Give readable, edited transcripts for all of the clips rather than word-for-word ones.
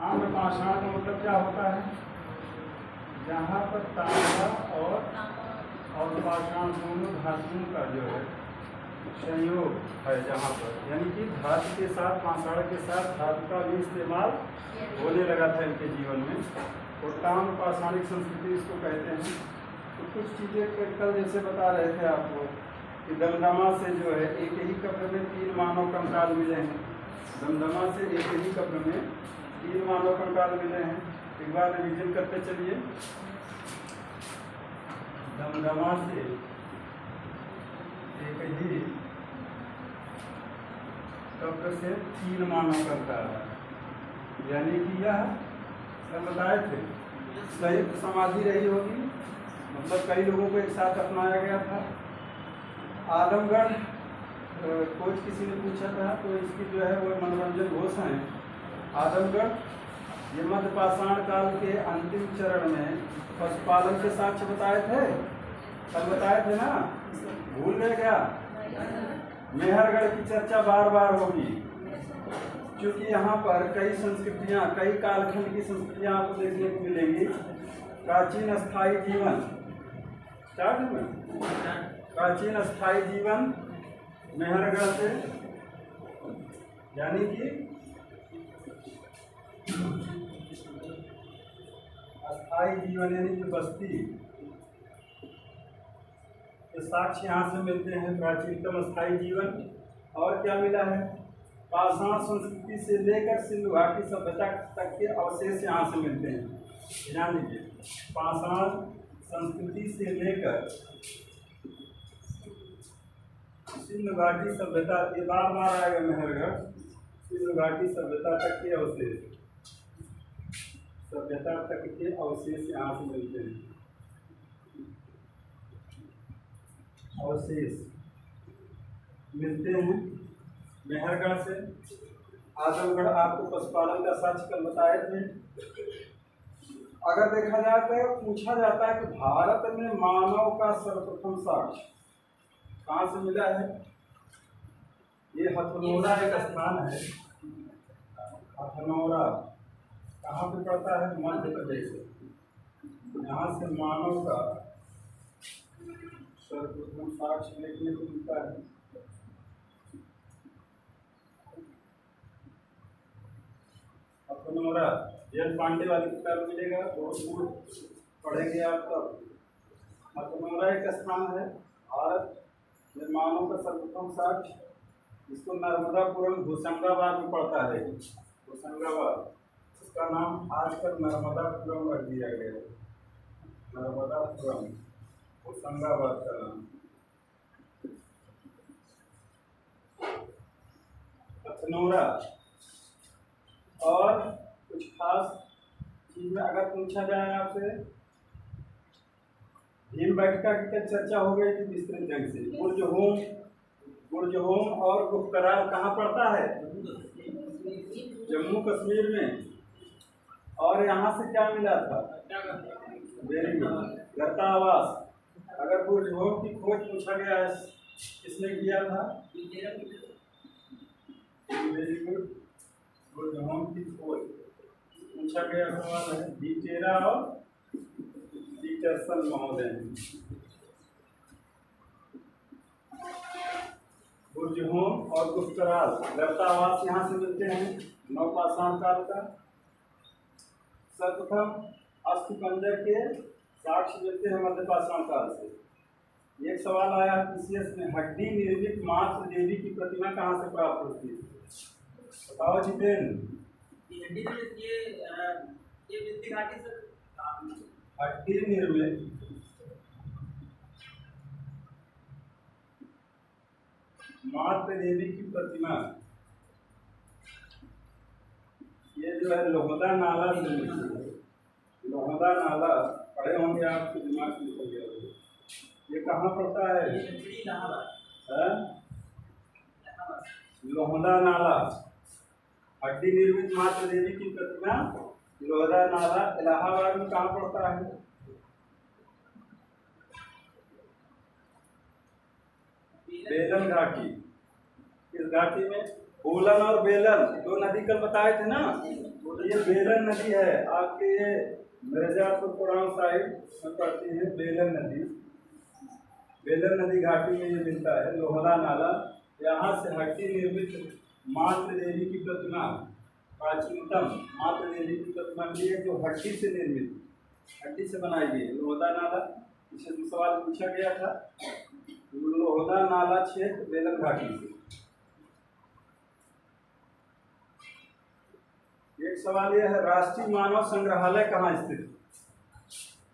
ताम्र पाषाण का मतलब क्या होता है? जहाँ पर तांबा और पाषाण दोनों धातुओं का जो है संयोग है, जहाँ पर यानी कि धातु के साथ पाषाण के साथ धातु का भी इस्तेमाल होने लगा था इनके जीवन में, और ताम्र पाषाणिक संस्कृति इसको कहते हैं। तो कुछ चीज़ें कल जैसे बता रहे थे आपको कि दमदमा से जो है एक ही कब्र में 3 मानव कंकाल मिले हैं। दमदमा से एक ही कब्र में 3 मानव कंकाल मिले हैं। एक बार रिविजन करते चलिए। दमदमा से एक ही कब्र से 3 मानव कंकाल, यानी कि यह सब बताए थे संयुक्त समाधि रही होगी, मतलब कई लोगों को एक साथ अपनाया गया था। आलमगढ़ कोच किसी ने पूछा था, तो इसकी जो है वो मनोरंजन घोषणा है। आजमगढ़ ये मध्य पाषाण काल के अंतिम चरण में पशुपालन के साक्ष्य बताए थे, कल बताए थे ना, भूल गए क्या? मेहरगढ़ की चर्चा बार बार होगी, क्योंकि यहाँ पर कई संस्कृतियाँ, कई कालखंड की संस्कृतियाँ आपको देखने को मिलेंगी। प्राचीन स्थायी जीवन, प्राचीन स्थायी जीवन मेहरगढ़ से, यानी कि स्थायी जीवन यानी कि बस्ती के साक्ष्य यहाँ से मिलते हैं। प्राचीनतम स्थायी जीवन और क्या मिला है? पाषाण संस्कृति से लेकर सिंधु घाटी सभ्यता तक के अवशेष यहाँ से मिलते हैं। ध्यान दीजिए, पाषाण संस्कृति से लेकर सिंधु घाटी सभ्यता, ये बार बार आएगा मेहरगढ़, सिंधु घाटी सभ्यता तक के अवशेष, सभ्यता तक के अवशेष यहाँ से मिलते हैं। अवशेष मिलते हैं मेहरगढ़ से। आजमगढ़ आपको पशुपालन का साक्ष्य कल बताए थे। अगर देखा जाए तो पूछा जाता है कि भारत में मानव का सर्वप्रथम साक्ष्य कहाँ से मिला है? ये हथनोरा एक स्थान है। हथनोरा कहाँ पे पड़ता है? मध्य प्रदेश। यहाँ से मानव का सर्वप्रथम साक्ष्य देखने को मिलता है। हथनोरा जैन पांडे वाली किताब मिलेगा, बहुत दूर पढ़ेंगे आप तब। हथनोरा एक स्थान है भारत में मानव का सर्वप्रथम साक्ष्य, इसको नर्मदापुरम होशंगाबाद में पड़ता है। होशंगाबाद, इसका नाम आजकल नर्मदापुरम रख दिया गया है। नर्मदापुरम होशंगाबाद का नाम। हथनोरा और कुछ खास चीज में अगर पूछा जाए आपसे, भीमबेटका की चर्चा हो गई थी विस्तृत ढंग से। बुर्जहोम और गुप्तराल कहाँ पड़ता है? जम्मू कश्मीर में। और यहाँ से क्या मिला था? वेरी गुड, गर्तावास। अगर बुर्जहोम की खोज पूछा गया है, किसने किया था? वेरी गुड, बुर्जहोम की खोज पूछा गया सवाल है डीटेरा और पीटरसन महोदय। बुर्जहोम और गुप्तराल, गर्तावास यहाँ से मिलते हैं नवपाषाण काल का। सर्वप्रथम अस्थिपंजर के साक्ष्य मिलते हैं मध्य पाषाण काल से। एक सवाल आया पीसीएस में, हड्डी निर्मित मातृ देवी की प्रतिमा कहाँ से प्राप्त होती है? बताओ जितेंद्र। हड्डी निर्मित मातृ देवी की प्रतिमा, ये जो है लोहदा नाला से मिलती है। लोहदा नाला पढ़े होंगे, आपके दिमाग में हो गया। ये कहाँ पड़ता है? लोहदा नाला। हड्डी निर्मित मातृ देवी की प्रतिमा लोहदा नाला इलाहाबाद में कहाँ पड़ता है? बेलन घाटी। इस घाटी में बोलन और बेलन दो नदी कल बताए थे ना, तो ये बेलन नदी है आपके ये मिर्जापुर पुराण साइड में पड़ती है बेलन नदी। बेलन नदी घाटी में ये मिलता है लोहरा नाला। यहाँ से हड्डी निर्मित मातृ देवी की प्रतिमा, प्राचीनतम मातृ देवी की प्रतिमा मिली है जो हड्डी से निर्मित, हड्डी से बनाई गई है। लोहरा नाला इससे भी सवाल पूछा गया था। लोहरा नाला क्षेत्र बेलन घाटी से। एक सवाल यह है, राष्ट्रीय मानव संग्रहालय कहाँ स्थित है?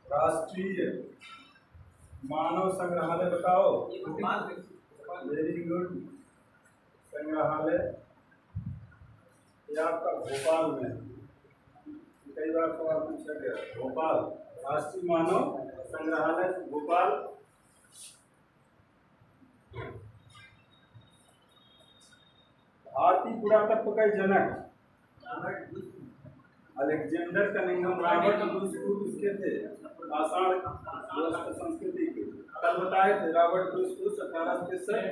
राष्ट्रीय मानव संग्रहालय बताओ। Very good. संग्रहालय ये आपका भोपाल में, कई बार सवाल पूछा गया। भोपाल राष्ट्रीय मानव संग्रहालय भोपाल। भारतीय पुरातत्व का जनक अलेक्जेंडर कनिंघम। रॉबर्ट ब्रूस कूक इसके थे, पाषाण संस्कृति के। कल बताए थे रॉबर्ट ब्रूस कूक 1863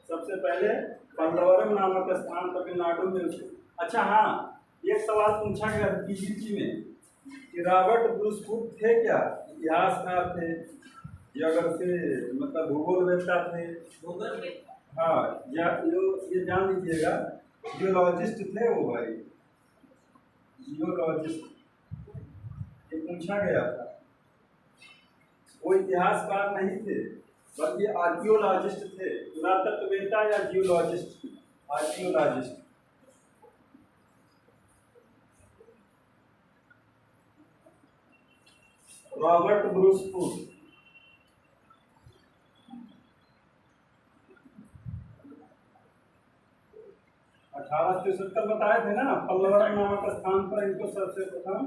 सबसे पहले पल्लवरम नामक स्थान तमिलनाडु में उसको। अच्छा हाँ, एक सवाल पूछा गया पीजीटी में कि रॉबर्ट ब्रूस कूक थे क्या? इतिहासकार थे, ज्योग्राफी मतलब भूगोलवेत्ता थे। हाँ, ये जान लीजिएगा, जियोलॉजिस्ट थे वो भाई, जियोलॉजिस्ट। ये पूछा गया था। वो इतिहासकार नहीं थे बल्कि आर्कियोलॉजिस्ट थे। पुरातत्ववेत्ता या जियोलॉजिस्ट? आर्कियोलॉजिस्ट। रॉबर्ट ब्रूस कूक। अठारह सौ 73 बताए थे ना, पल्लवरम नामक स्थान पर इनको सबसे प्रथम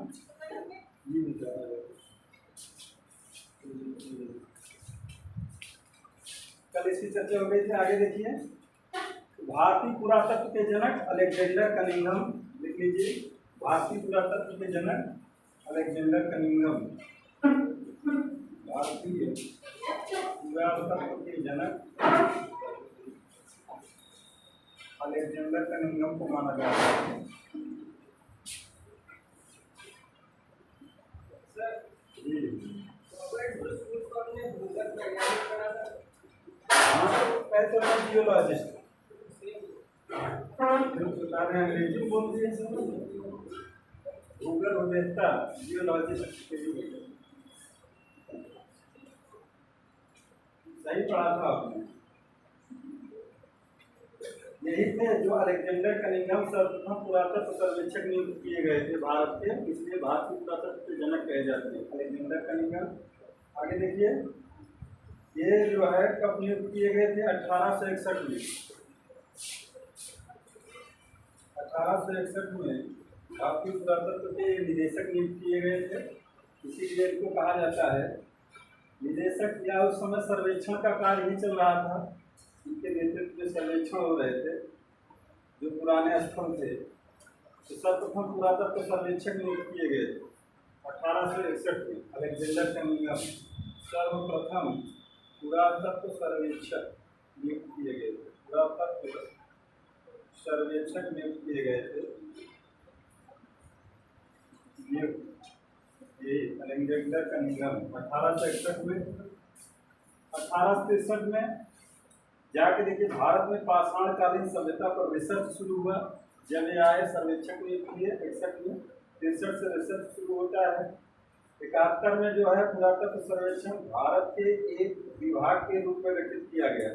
कल इसकी चर्चा हो गई थी। आगे देखिए, भारतीय पुरातत्व के जनक अलेक्जेंडर कनिंघम। लिख लीजिए, भारतीय पुरातत्व के जनक अलेक्जेंडर कनिंघम। भारतीय पुरातत्व के जनक अलेक्जेंडर कनिंघम को माना जाता है। जियोलॉजिस्ट अंग्रेजी में बोल दिए भूगोलवेत्ता, जियोलॉजिस्ट सही पढ़ा था आपने। यही थे जो अलेक्जेंडर कनिंघम सर्वप्रथम पुरातत्व सर्वेक्षक नियुक्त किए गए थे भारत के, इसलिए भारतीय पुरातत्व के जनक कहे जाते हैं अलेक्जेंडर कनिंघम। आगे देखिए, ये जो है कब नियुक्त किए गए थे? 1861 में। 1861 में भारतीय पुरातत्व के निदेशक नियुक्त किए गए थे। इसीलिए इनको कहा जाता है निदेशक। या उस समय सर्वेक्षण का कार्य ही चल रहा था, इनके नेतृत्व में सर्वेक्षण हो रहे थे जो पुराने स्थल थे। तो सर्वप्रथम पुरातत्व सर्वेक्षक नियुक्त किए गए थे 1861 में अलेक्जेंडर कनिंघम। सर्वप्रथम पुरातत्व सर्वेक्षक नियुक्त किए गए थे, पुरातत्व सर्वेक्षक नियुक्त किए गए थे। ये अलेक्जेंडर कनिंघम 1861 में। 1863 में जाके देखिए, भारत में पाषाण कालीन सभ्यता पर रिसर्च शुरू हुआ। जब ये आए सर्वेक्षक नियुक्त किए 61 में। 63 से रिसर्च शुरू होता है। 71 में जो है पुरातत्व सर्वेक्षण भारत के एक विभाग के रूप में गठित किया गया।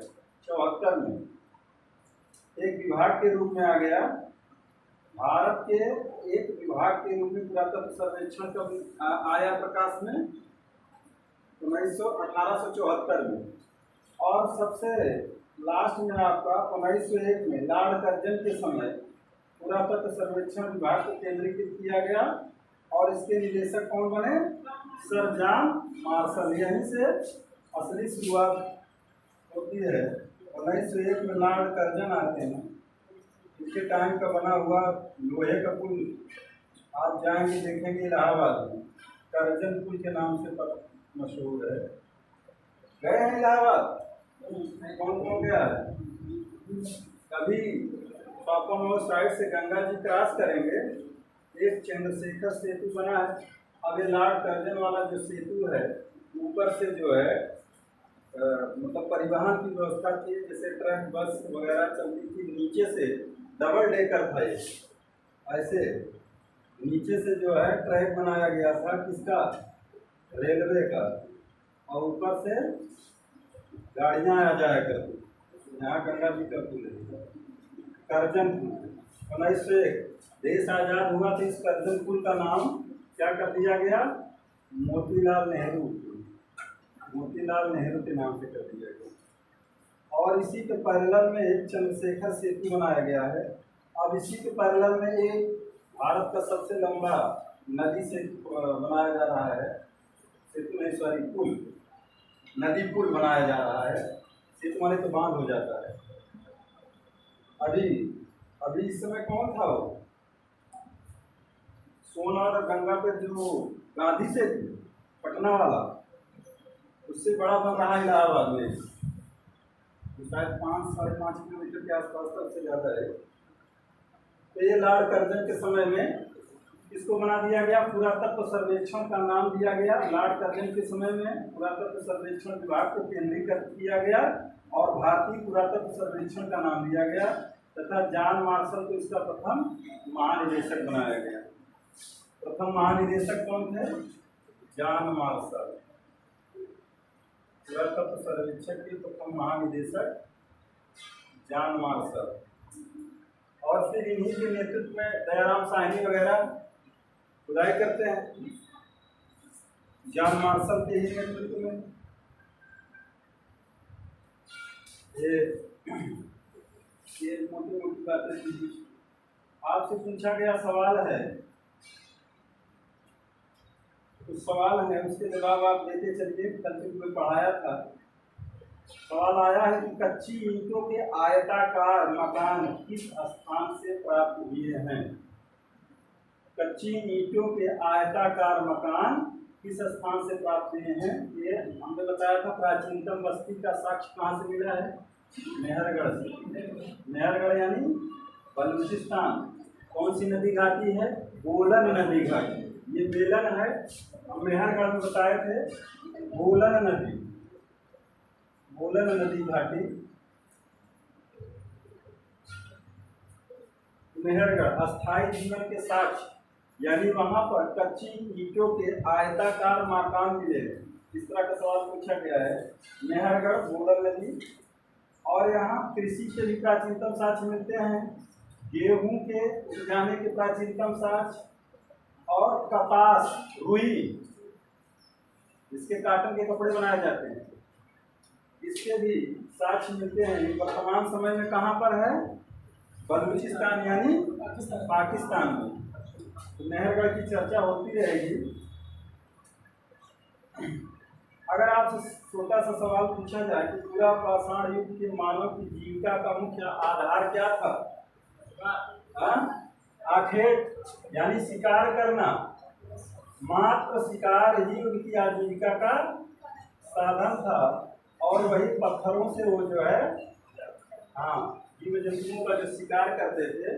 74 में एक विभाग के रूप में आ गया। भारत के एक विभाग के रूप में पुरातत्व सर्वेक्षण कब आया प्रकाश में? 1874 में। और सबसे लास्ट में आपका 1901 में लॉर्ड कर्जन के समय पुरातत्व सर्वेक्षण विभाग को केंद्रीकृत किया गया और इसके निदेशक कौन बने? Sir John Marshall. यहीं से असली शुरुआत होती है। 1901 में लॉर्ड कर्जन आते हैं, इनके टाइम का बना हुआ लोहे का पुल आप जाएंगे देखेंगे इलाहाबाद में, कर्जन पुल के नाम से मशहूर है। गए हैं इलाहाबाद? कौन कौन गया है? कभी तो अपन वो साइड से गंगा जी क्रॉस करेंगे, एक चंद्रशेखर सेतु बना है। अब ये लॉर्ड कर्जन वाला जो सेतु है, ऊपर से जो है मतलब परिवहन की व्यवस्था थी, जैसे ट्रक बस वगैरह चलती थी, नीचे से डबल डेकर था ये, ऐसे नीचे से जो है ट्रैक बनाया गया था किसका, रेलवे का, और ऊपर से गाड़ियाँ आ जाया करती। यहाँ गंगा जी का पुल है, करजन पुल। 1901 देश आज़ाद हुआ तो इस करजन पुल का नाम क्या कर दिया गया, मोतीलाल नेहरू, मोतीलाल नेहरू के नाम से कर दिया गया। और इसी के पैरेलल में एक चंद्रशेखर सेतु बनाया गया है। अब इसी के पैरेलल में एक भारत का सबसे लंबा नदी से बनाया जा रहा है, सेतु नहीं सॉरी पुल, नदी पुल बनाया जा रहा है। सेतु माने तो बांध हो जाता है। अभी अभी इस समय कौन था वो, सोना और गंगा पे जो गांधी से पटना वाला, उससे बड़ा बन रहा है इलाहाबाद में, तो शायद 5-5.5 किलोमीटर के आसपास का, उससे ज़्यादा है। तो ये लॉर्ड कर्जन के समय में इसको बना दिया गया, पुरातत्व सर्वेक्षण का नाम दिया गया। लॉर्ड कर्जन के समय में पुरातत्व सर्वेक्षण विभाग को केंद्रीकृत किया गया और भारतीय पुरातत्व सर्वेक्षण का नाम दिया गया, तथा जॉन मार्शल को इसका प्रथम महानिदेशक बनाया गया। प्रथम महानिदेशक कौन थे, जॉन मार्शल, पुरातत्व सर्वेक्षण के प्रथम महानिदेशक जॉन मार्शल। और फिर इन्हीं के नेतृत्व में दयाराम साहनी वगैरह खुदाई करते हैं, जॉन मार्शल के ही नेतृत्व में। ये मोटी मोटी बातें थी। आपसे पूछा गया सवाल है, कुछ सवाल है, उसके जवाब आप देते चलिए। कल से कोई पढ़ाया था, सवाल आया है कि कच्ची ईंटों के आयताकार मकान किस स्थान से प्राप्त हुए हैं। कच्ची ईंटों के आयताकार मकान किस स्थान से प्राप्त हुए हैं, ये हमने बताया था। प्राचीनतम बस्ती का साक्ष्य कहाँ से मिला है, मेहरगढ़ से। मेहरगढ़ यानी बलूचिस्तान। कौन सी नदी घाटी है, बोलन नदी घाटी। ये बेलन है, हम मेहरगढ़ में बताए थे बोलन नदी, बोलन नदी घाटी मेहरगढ़। अस्थायी जीवन के साक्ष्य, यानी वहां पर कच्ची ईंटों के आयताकार मकान मिले। इस तरह का सवाल पूछा गया है। मेहरगढ़, बोलन नदी। और यहाँ कृषि के भी प्राचीनतम साक्ष्य मिलते हैं, गेहूं के उगाने के प्राचीनतम साक्ष्य, और कपास, रुई, इसके काटन के कपड़े बनाए जाते हैं, इसके भी साक्ष्य मिलते हैं। वर्तमान समय में कहाँ पर है, बलूचिस्तान यानी पाकिस्तान में। तो मेहरगढ़ की चर्चा होती रहेगी। अगर आपसे छोटा सा सवाल पूछा जाए कि पूरा पाषाण युग के मानव की जीविका का मुख्य आधार क्या था, आखेट यानी शिकार करना, मात्र शिकार ही उनकी आजीविका का साधन था। और वही पत्थरों से वो जो है जीव जंतुओं का जो शिकार करते थे,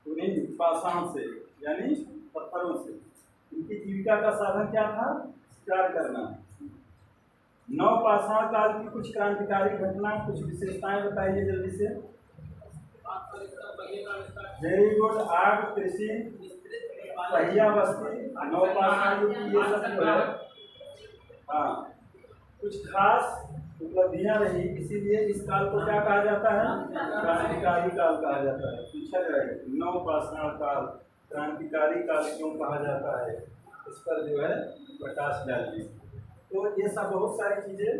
उन्हीं पाषाण से यानी पत्थरों से। उनकी जीविका का साधन क्या था, शिकार करना। नव पाषाण काल की कुछ क्रांतिकारी घटना, कुछ विशेषताएं बताइए जल्दी से। Very good. आग, कृषि, पहिया बस्ती, नव पाषाण युग की ये सब जो है कुछ खास उपलब्धियां रही, इसीलिए इस काल को क्या कहा जाता है, क्रांतिकारी काल कहा जाता है। पूछा जाएगा नव पाषाण काल क्रांतिकारी काल क्यों कहा जाता है, इस पर जो है प्रकाश डालिए। तो ये सब बहुत सारी चीजें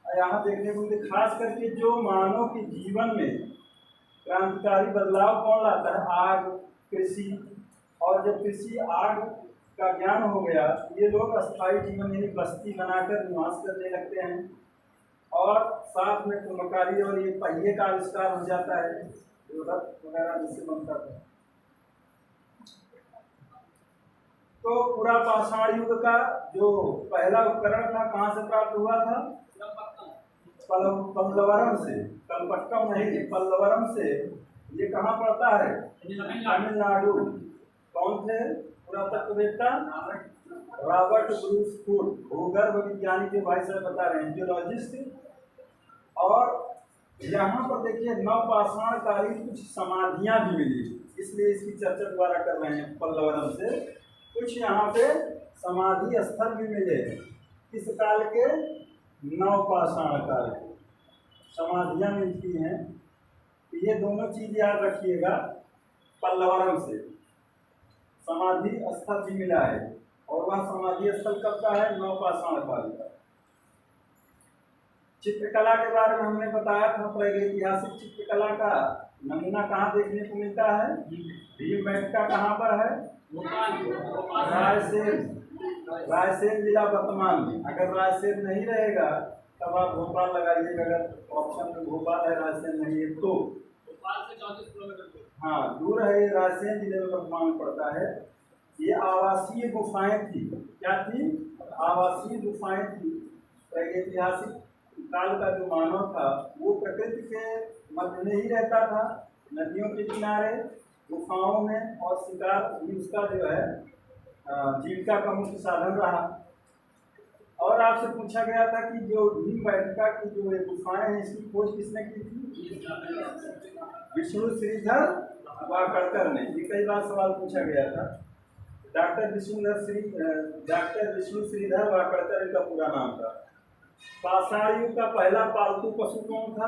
यहाँ देखने को मिलती। खास करके जो मानव के जीवन में क्रांतिकारी बदलाव कौन लाता है, आग, कृषि। और जब कृषि आग का ज्ञान हो गया, ये लोग अस्थायी जीवन यानी बस्ती बनाकर निवास करने लगते हैं। और साथ में कुम्भकारी और ये पहिए का आविष्कार हो जाता है, रथ वगैरह जिससे बनता था। तो पूरा पाषाण युग का जो पहला उपकरण था कहाँ से प्राप्त हुआ था, पल्लवरम से, कलपट्टम नहीं, पल्लवरम से। ये कहाँ पड़ता है? तमिलनाडु। कौन थे पुरातत्ववेत्ता? रॉबर्ट ब्रूस हुड, भूगर्भ विज्ञानी के भाई साहब बता रहे हैं, जियोलॉजिस्ट। और यहाँ पर देखिए नवपाषाण कालीन कुछ समाधियाँ भी मिली, इसलिए इसकी चर्चा दोबारा कर रहे हैं। पल्लवरम से कुछ यहाँ पे समाधि स्थल भी मिले, किस काल के? नवपाषाण काल के समाधियाँ मिलती हैं। ये दोनों चीज याद रखिएगा, पल्लवरम से समाधि स्थल भी मिला है, और वह समाधि स्थल कब का है? नवपाषाण काल का। चित्रकला के बारे में हमने बताया था, प्रागैतिहासिक चित्रकला का नमूना कहाँ देखने को मिलता है? भीमबेटका कहाँ पर है? रायसेन जिला वर्तमान में। अगर रायसेन नहीं रहेगा तब आप भोपाल लगाइएगा, अगर ऑप्शन में भोपाल है, रायसेन नहीं है तो। भोपाल से 34 किलोमीटर हाँ दूर है, रायसेन जिले में वर्तमान में पड़ता है। ये आवासीय गुफाएं थी। क्या थी? आवासीय गुफाएं थी। प्रागैतिहासिक काल का जो मानव था वो प्रकृति के मध्य में ही रहता था, नदियों के किनारे, गुफाओं में, और शिकार भी उसका जो है जीविका का मुख्य साधन रहा। और आपसे पूछा गया था कि जो भीमबेटका की जो गुफाएं हैं, इसकी खोज किसने की थी? विष्णु श्रीधर वाकड़कर ने। ये कई बार सवाल पूछा गया था। डॉक्टर विष्णु श्रीधर वाकड़कर इनका पूरा नाम था। पाषाण युग का पहला पालतू पशु कौन था?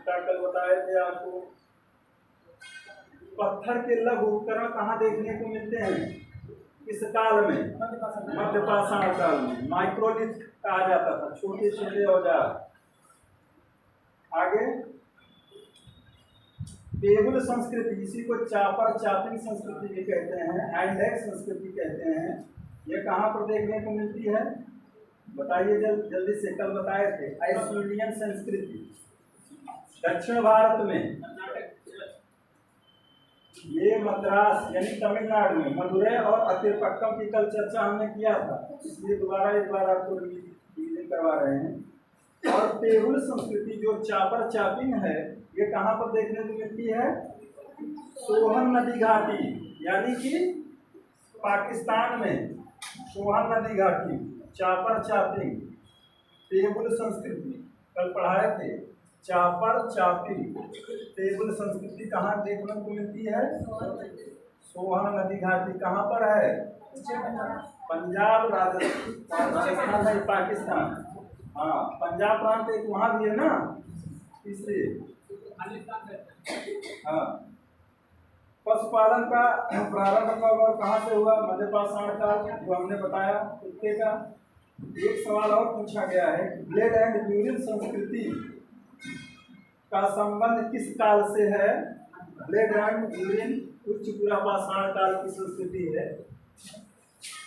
कल बताए थे आपको। पत्थर के लघु उपकरण कहाँ देखने को मिलते हैं? इस काल में मध्य पाषाण काल में माइक्रोलिथ कहा जाता था, छोटे छोटे औजार। आगे टेबुल संस्कृति, इसी को चापर चापिंग संस्कृति भी कहते हैं, इंडेक्स संस्कृति कहते हैं। ये कहाँ पर देखने को मिलती है? बताइए जल्दी से, कल बताए थे। आइसोलियन संस्कृति दक्षिण भारत में, ये मद्रास यानी तमिलनाडु में, मदुरै और अतिरपक्कम की कल चर्चा हमने किया था, इसलिए दोबारा एक बार आपको रिवीजन करवा रहे हैं। और टेबुल संस्कृति जो चापर चापिंग है, ये कहाँ पर देखने को मिलती है? सोहन नदी घाटी, यानी कि पाकिस्तान में सोहन नदी घाटी। चापर चापिंग, टेबुल संस्कृति कल पढ़ाए थे। चापर चापिंग, टेबुल संस्कृति कहाँ देखने को मिलती है? सोहन नदी घाटी। कहाँ पर है? पंजाब, राजस्थान है, पाकिस्तान। हाँ, पंजाब प्रांत एक वहाँ भी है ना, इसलिए। हाँ, पशुपालन का प्रारंभ कब और कहाँ से हुआ? मध्य पाषाण काल, जो हमने बताया कुत्ते का। एक सवाल और पूछा गया है, ब्लेड एंड यूरिन संस्कृति का संबंध किस काल से है? ब्लेड एंड यूरिन उच्च पुरापाषाण काल की संस्कृति है,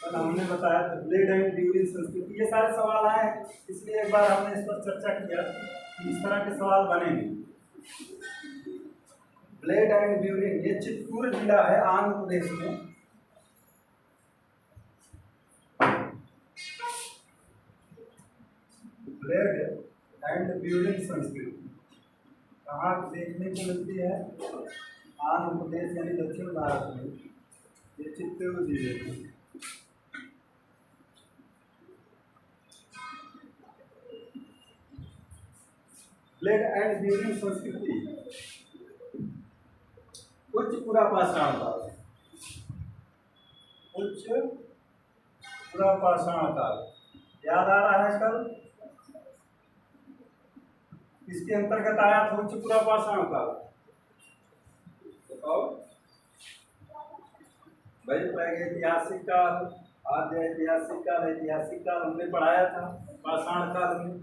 और हमने बताया था ब्लेड एंड यूरिन संस्कृति। ये सारे सवाल आए, इसलिए एक बार हमने इस पर चर्चा किया कि इस तरह के सवाल बनेंगे। ब्लेड एंड यूरिन, ये चित्तूर जिला है आंध्र प्रदेश में। ब्लेड एंड यूरिन संस्कृति कहाँ देखने को मिलती है? आंध्र प्रदेश यानी दक्षिण भारत में, ये चित्तूर जिले में। ब्लेड एंड यूरिन संस्कृति उच्च पुरापाषाण काल, उच्च पुरापाषाण काल याद आ रहा है कल? इसके अंतर्गत आया था उच्च पुरापाषाण काल। बताओ भाई, प्रागैतिहासिक काल, आद्य ऐतिहासिक काल, ऐतिहासिक काल हमने पढ़ाया था पाषाण काल में।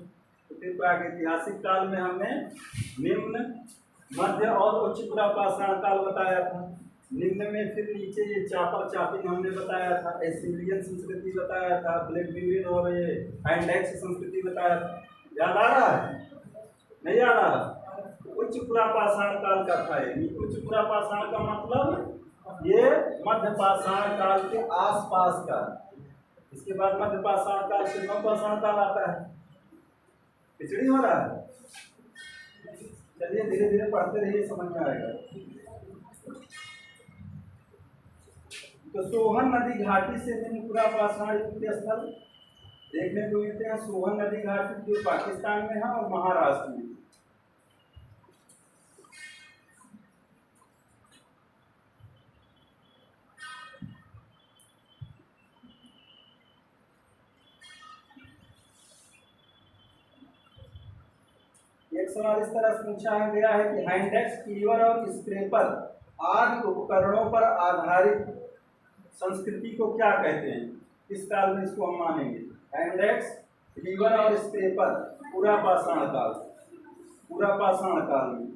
तो फिर प्रागैतिहासिक काल में हमने निम्न, मध्य और उच्च पुरापाषाण काल बताया था। निम्न में फिर नीचे ये चापर चापिंग हमने बताया था, एसिलियन संस्कृति बताया था, ब्लेड यूरिन और ये इंडेक्स संस्कृति बताया था। याद आ रहा है? नहीं आ रहा? उच्च पुरापाषाण काल का था ये। उच्च पुरापाषाण का मतलब ये मध्य पाषाण काल के आसपास का। इसके बाद मध्य पाषाण काल से नवपाषाण काल आता है। खिचड़ी हो रहा है। चलिए धीरे धीरे पढ़ते रहिए, समझ में आएगा। तो सोहन नदी घाटी से निम्नपुरा पाषाण युग के स्थल देखने को मिलते हैं। सोहन नदी घाटी जो पाकिस्तान में है और महाराष्ट्र में। एक सवाल इस तरह से पूछा गया है कि हैंडेक्स, क्लीवर और स्क्रैपर आदि उपकरणों पर आधारित संस्कृति को क्या कहते हैं? किस काल में इसको हम मानेंगे? हैंडेक्स, क्लीवर और स्क्रैपर पूरा पाषाण काल, पूरा पाषाण काल में।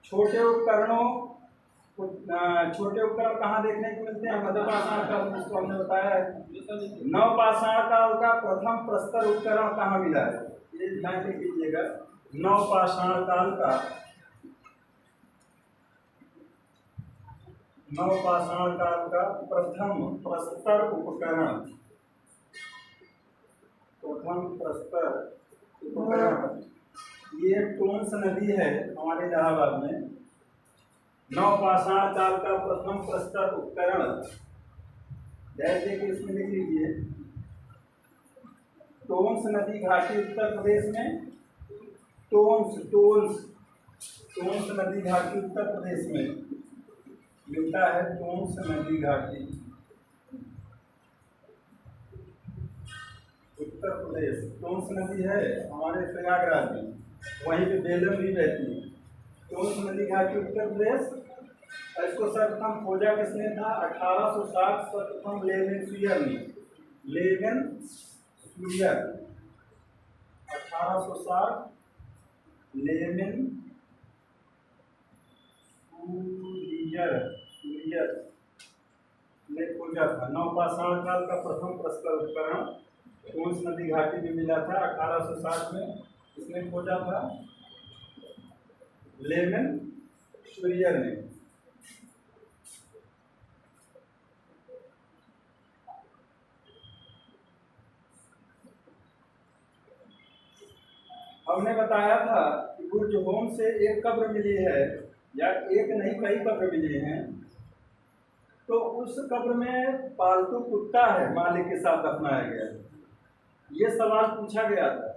छोटे उपकरण कहाँ देखने को मिलते हैं? मध्य पाषाण काल में, इसको हमने बताया है। नव पाषाण काल का प्रथम प्रस्तर उपकरण कहाँ मिला है? ये ध्यान से कीजिएगा। नव पाषाण काल का प्रथम प्रस्तर उपकरण, ये टोंस नदी है हमारे इलाहाबाद में। नव पाषाण काल का प्रथम प्रस्तर उपकरण, जैसे कि इसमें लिख लीजिए, टोंस नदी घाटी उत्तर प्रदेश में। टोंस नदी घाटी उत्तर प्रदेश में मिलता है। टोंस नदी घाटी उत्तर प्रदेश। टोंस नदी है हमारे प्रयागराज में, वहीं पे बेलम भी बहती है। टोंस नदी घाटी उत्तर प्रदेश। इसको सर्वप्रथम खोजा किसने था? 1860 सर्वप्रथम लेवेनशूयर ने। 1860 लेवेनशूयर ने खोजा था। नव पाषाण काल का प्रथम प्रस्तर उपकरण टोंस नदी घाटी में मिला था 1860 में। इसने खोजा था लेवेनशूयर ने। हमने बताया था कि बुर्जहोम से एक कब्र मिली है, या एक नहीं कई कब्र मिली हैं। तो उस कब्र में पालतू कुत्ता है, मालिक के साथ दफनाया गया है। ये सवाल पूछा गया था,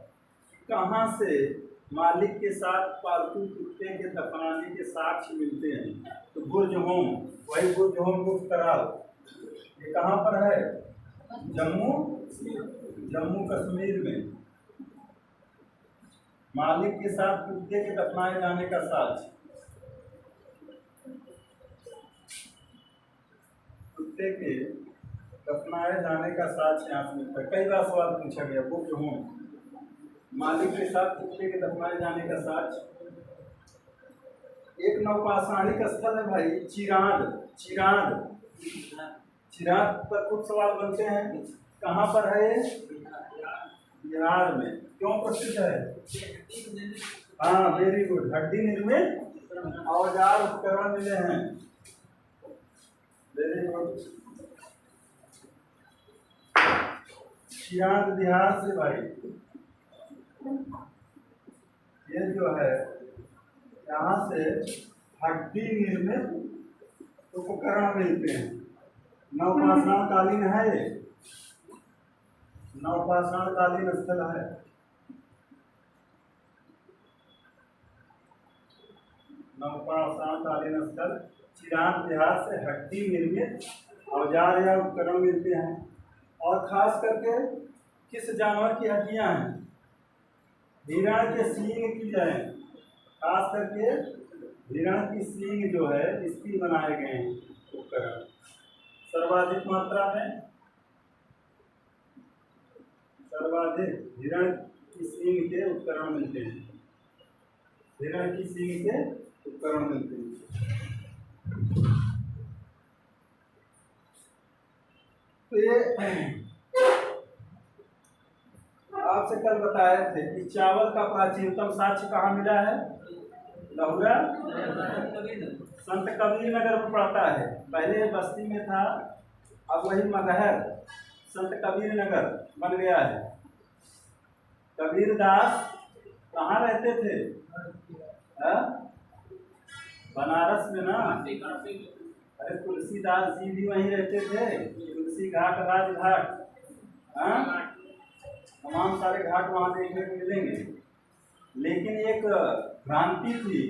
कहाँ से मालिक के साथ पालतू कुत्ते के दफनाने के साक्ष्य मिलते हैं? तो बुर्जहोम, वही बुर्जहोम गुप्त कराल, ये कहाँ पर है? जम्मू कश्मीर में। मालिक के साथ कुत्ते के दफनाए जाने का साक्ष्य, कुत्ते के दफनाए जाने का साक्ष्य यहाँ से मिलता है। कई बार सवाल पूछा गया, बुर्जहोम, मालिक के साथ कुत्ते के दफनाए जाने का साक्ष्य। एक नवपाषाणिक स्थल है भाई, चिराग पर कुछ सवाल बनते हैं। कहाँ पर है? बिहार में। क्यों प्रसिद्ध है? हाँ, वेरी गुड। हड्डी निर्मित औजार उपकरण मिले हैं, वेरी गुड। चिराग बिहार से भाई, ये जो है यहाँ से हड्डी निर्मित उपकरण मिलते हैं। नवपाषाण कालीन है ये, नवपाषाण कालीन स्थल है। नवपाषाण कालीन स्थल चिराग बिहार से हड्डी निर्मित औजार या उपकरण मिलते हैं। और खास करके किस जानवर की हड्डियां हैं? हिरण के सींग की जाए, खास करके हिरण की सींग जो है इसकी बनाए गए हैं उपकरण सर्वाधिक मात्रा में। सर्वाधिक हिरण की सींग के उपकरण मिलते हैं, हिरण की सींग के उपकरण मिलते हैं। तो ये आपसे कल बताए थे कि चावल का प्राचीनतम साक्ष्य कहाँ मिला है? लहुरा संत कबीर नगर में पड़ता है। पहले बस्ती में था, अब वही मगहर संत कबीर नगर बन गया है। कबीरदास कहाँ रहते थे? बनारस में ना। अरे तुलसीदास जी भी वहीं रहते थे, तुलसी घाट, राजघाट, तमाम सारे घाट वहाँ देखने को मिलेंगे। लेकिन एक भ्रांति थी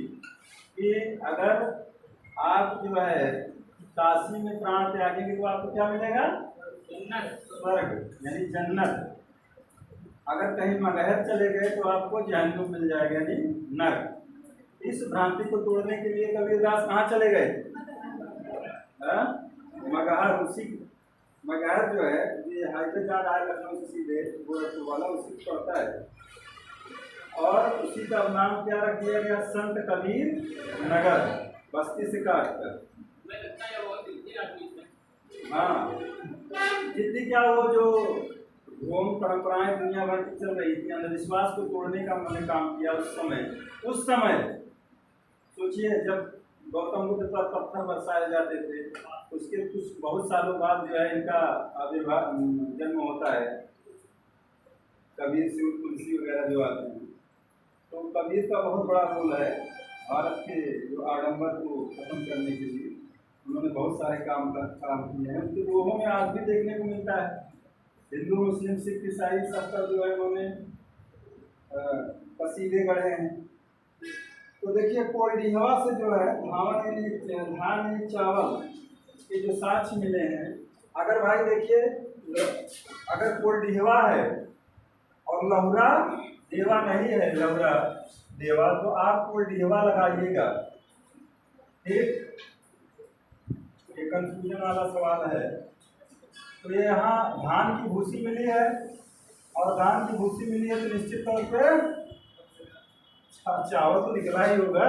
कि अगर आप जो है काशी में प्राण त्यागेंगे तो आपको क्या मिलेगा? स्वर्ग यानी जन्नत। अगर कहीं मगहर चले गए तो आपको जहन्नुम मिल जाएगा यानी नरक। इस भ्रांति को तोड़ने के लिए कबीरदास कहाँ चले गए? मगहर। उसी मगहर जो है ये हाईवे जा रहा है लखनऊ से सीधे गोरखपुर वाला, उसी को पड़ता है। और उसी का नाम क्या रख दिया गया? संत कबीर नगर, बस्ती से काट कर। हाँ, जितनी क्या वो जो धर्म परंपराएं दुनिया भर की चल रही थी, अंधविश्वास को तोड़ने का मैंने काम किया उस समय सोचिए जब गौतम बुद्ध पर पत्थर बरसाए जाते थे, उसके कुछ बहुत सालों बाद जो है इनका जन्म होता है। कबीर सिंह, तुलसी वगैरह जो आते हैं, तो कबीर का बहुत बड़ा रोल है भारत के जो आडंबर को खत्म करने के लिए। उन्होंने बहुत सारे काम किए हैं, उनके दोहों में आज भी देखने को मिलता है। हिंदू, मुस्लिम, सिख, ईसाई सबका जो है उन्होंने कसीदे गढ़े हैं। तो देखिए कोल्डिहवा से जो है धान चावल के जो साक्ष्य मिले हैं, अगर भाई देखिए अगर कोल्डिहवा है और लहुरा देवा नहीं है, लहुरा देवा, तो आप कोल्डिहवा लगाइएगा। ठीक, ये कंफ्यूजन वाला सवाल है। तो ये यहाँ धान की भूसी मिली है और धान की भूसी मिली है तो निश्चित तौर पे चावल तो निकला ही होगा।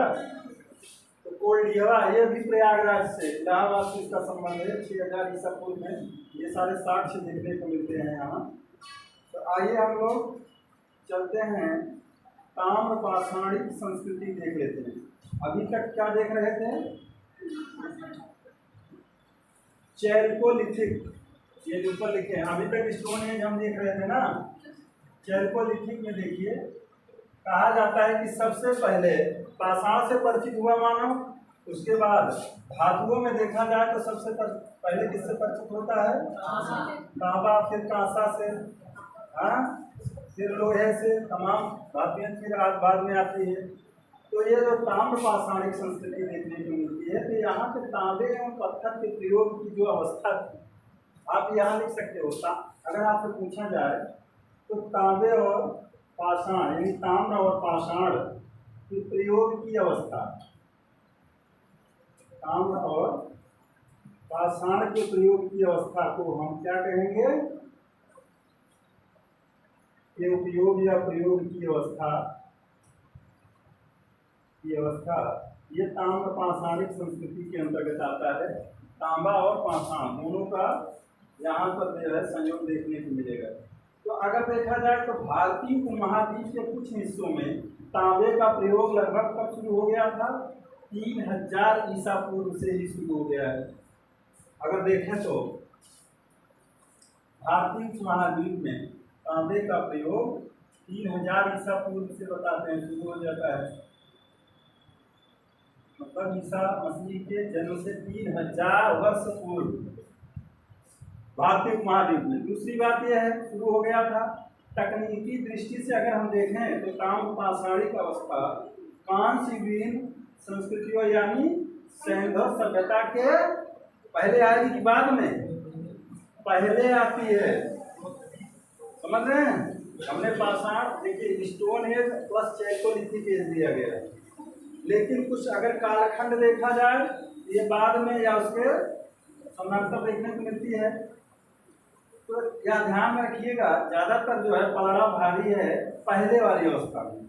तो कोल्डिहवा ये भी प्रयागराज से, इलाहाबाद से इसका संबंध है। 6000 ईसा पूर्व में ये सारे साक्ष्य देखने को मिलते हैं यहाँ। तो आइए हम लोग चलते हैं ताम्र पाषाणिक संस्कृति देख लेते हैं। अभी तक क्या देख रहे थे? चैल्कोलिथिक, ये ऊपर लिखे हैं। अभी तक स्टोन एज हम देख रहे थे ना। चैल्कोलिथिक में देखिए कहा जाता है कि सबसे पहले पाषाण से परिचित हुआ मानव, उसके बाद धातुओं में देखा जाए तो सबसे पहले किससे परिचित होता है? तांबा, फिर कांसा से, फिर लोहे से, तमाम धातुएं फिर आज बाद में आती है। तो ये जो ताम्र पाषाणिक संस्कृति देखने को मिलती है, तो यहाँ पे तांबे एवं पत्थर के प्रयोग की जो अवस्था थी, आप यहाँ लिख सकते हो। अगर आपसे पूछा जाए तो तांबे और पाषाण यानी ताम्र और पाषाण के प्रयोग की अवस्था, ताम्र और पाषाण के प्रयोग की अवस्था को हम क्या कहेंगे? ये उपयोग या प्रयोग की अवस्था, ये ताम्र पाषाणिक संस्कृति के अंतर्गत आता है। तांबा और पाषाण दोनों का यहाँ पर जो है संयोग देखने को मिलेगा। तो अगर देखा जाए तो भारतीय उपमहाद्वीप के कुछ हिस्सों में तांबे का प्रयोग लगभग कब शुरू हो गया था? 3000 ईसा पूर्व से ही शुरू हो गया है। अगर देखें तो भारतीय उपमहाद्वीप में तांबे का प्रयोग 3000 ईसा पूर्व से बताते हैं शुरू हो जाता है। मतलब ईसा मसीह के जन्म से 3000 वर्ष पूर्व भारतीय उपमहाद्वीप में। दूसरी बात यह है शुरू हो गया था। तकनीकी दृष्टि से अगर हम देखें तो ताम्र पाषाणिक अवस्था कांस्य युगीन संस्कृतियों यानी सैंधव सभ्यता के पहले आएगी कि बाद में? पहले आती है। समझ रहे हैं? हमने पाषाण देखिए stone age plus chalcolithic age दिया गया है, लेकिन कुछ अगर कालखंड देखा जाए ये बाद में या उसके समांतर देखने को मिलती है। तो यह ध्यान में रखिएगा, ज्यादातर जो है पलड़ा भारी है पहले वाली अवस्था में।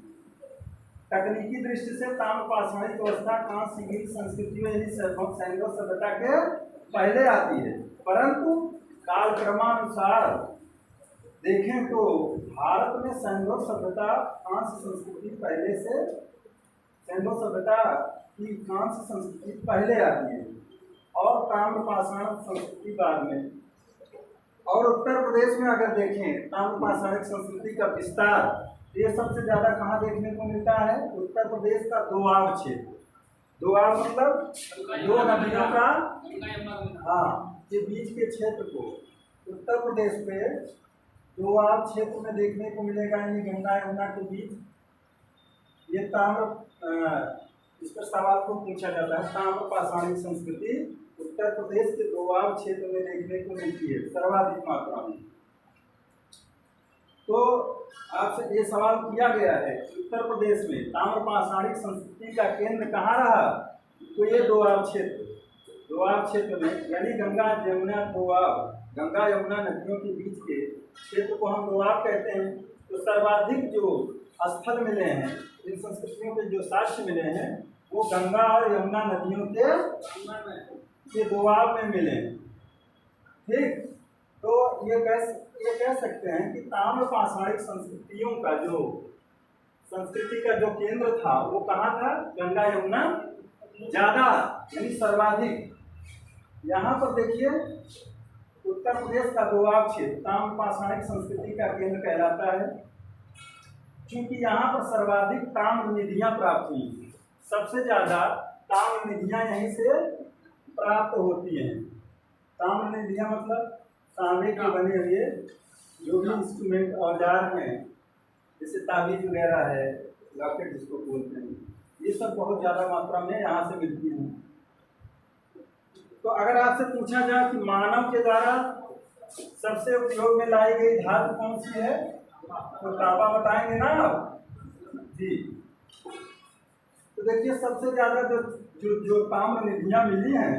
तकनीकी दृष्टि से ताम्र पाषाणिक अवस्था कांस्य युगीन संस्कृतियों यानी सैंधव सभ्यता के पहले आती है, परंतु कालक्रमानुसार देखें तो भारत में सैंधव सभ्यता कांस्य संस्कृति पहले से, सैंधव सभ्यता की कांस्य संस्कृति पहले आती है और ताम्र पाषाण संस्कृति बाद में। और उत्तर प्रदेश में अगर देखें ताम्रपाषाणिक संस्कृति का विस्तार, ये सबसे ज्यादा कहाँ देखने को मिलता है? उत्तर प्रदेश का दोआब क्षेत्र। दोआब मतलब दो नदियों का, हाँ, के बीच के क्षेत्र को उत्तर प्रदेश पे दोआब क्षेत्र में देखने को मिलेगा, यानी गंगा यमुना के बीच। ये इस पर सवाल को पूछा जाता है, ताम्रपाषाणिक संस्कृति उत्तर प्रदेश के दोआब क्षेत्र में देखने को मिलती है सर्वाधिक मात्रा में। तो आपसे ये सवाल किया गया है, उत्तर प्रदेश में ताम्रपाषाणिक संस्कृति का केंद्र कहाँ रहा? तो ये दोआब क्षेत्र, दोआब क्षेत्र में, यानी गंगा यमुना दोआब, गंगा यमुना नदियों के बीच के क्षेत्र को हम दोआब कहते हैं। तो सर्वाधिक जो स्थल मिले हैं, इन संस्कृतियों के जो साक्ष्य मिले हैं, वो गंगा और यमुना नदियों के दोआब में मिले। ठीक, तो ये कह सकते हैं कि ताम्रपाषाणिक संस्कृतियों का जो संस्कृति का जो केंद्र था वो कहाँ था? गंगा यमुना ज्यादा, यानी सर्वाधिक। यहाँ पर देखिए उत्तर प्रदेश का दोआब क्षेत्र ताम्रपाषाणिक संस्कृति का केंद्र कहलाता है, क्योंकि यहाँ पर सर्वाधिक ताम्र निधियां प्राप्त हुई। सबसे ज्यादा ताम्र निधियां यहीं से प्राप्त होती हैं। ताम्र निधियां मतलब तांबे के बने हुए जो भी इंस्ट्रूमेंट औजार हैं, जैसे ताबीज वगैरह है, लॉकेट जिसको बोलते हैं, ये सब बहुत ज़्यादा मात्रा में यहाँ से मिलती हैं। तो अगर आपसे पूछा जाए कि मानव के द्वारा सबसे उपयोग में लाई गई धातु कौन सी है, तो तांबा बताएंगे ना आप जी। तो देखिए सबसे ज़्यादा जो ताम्र निधियाँ मिली हैं,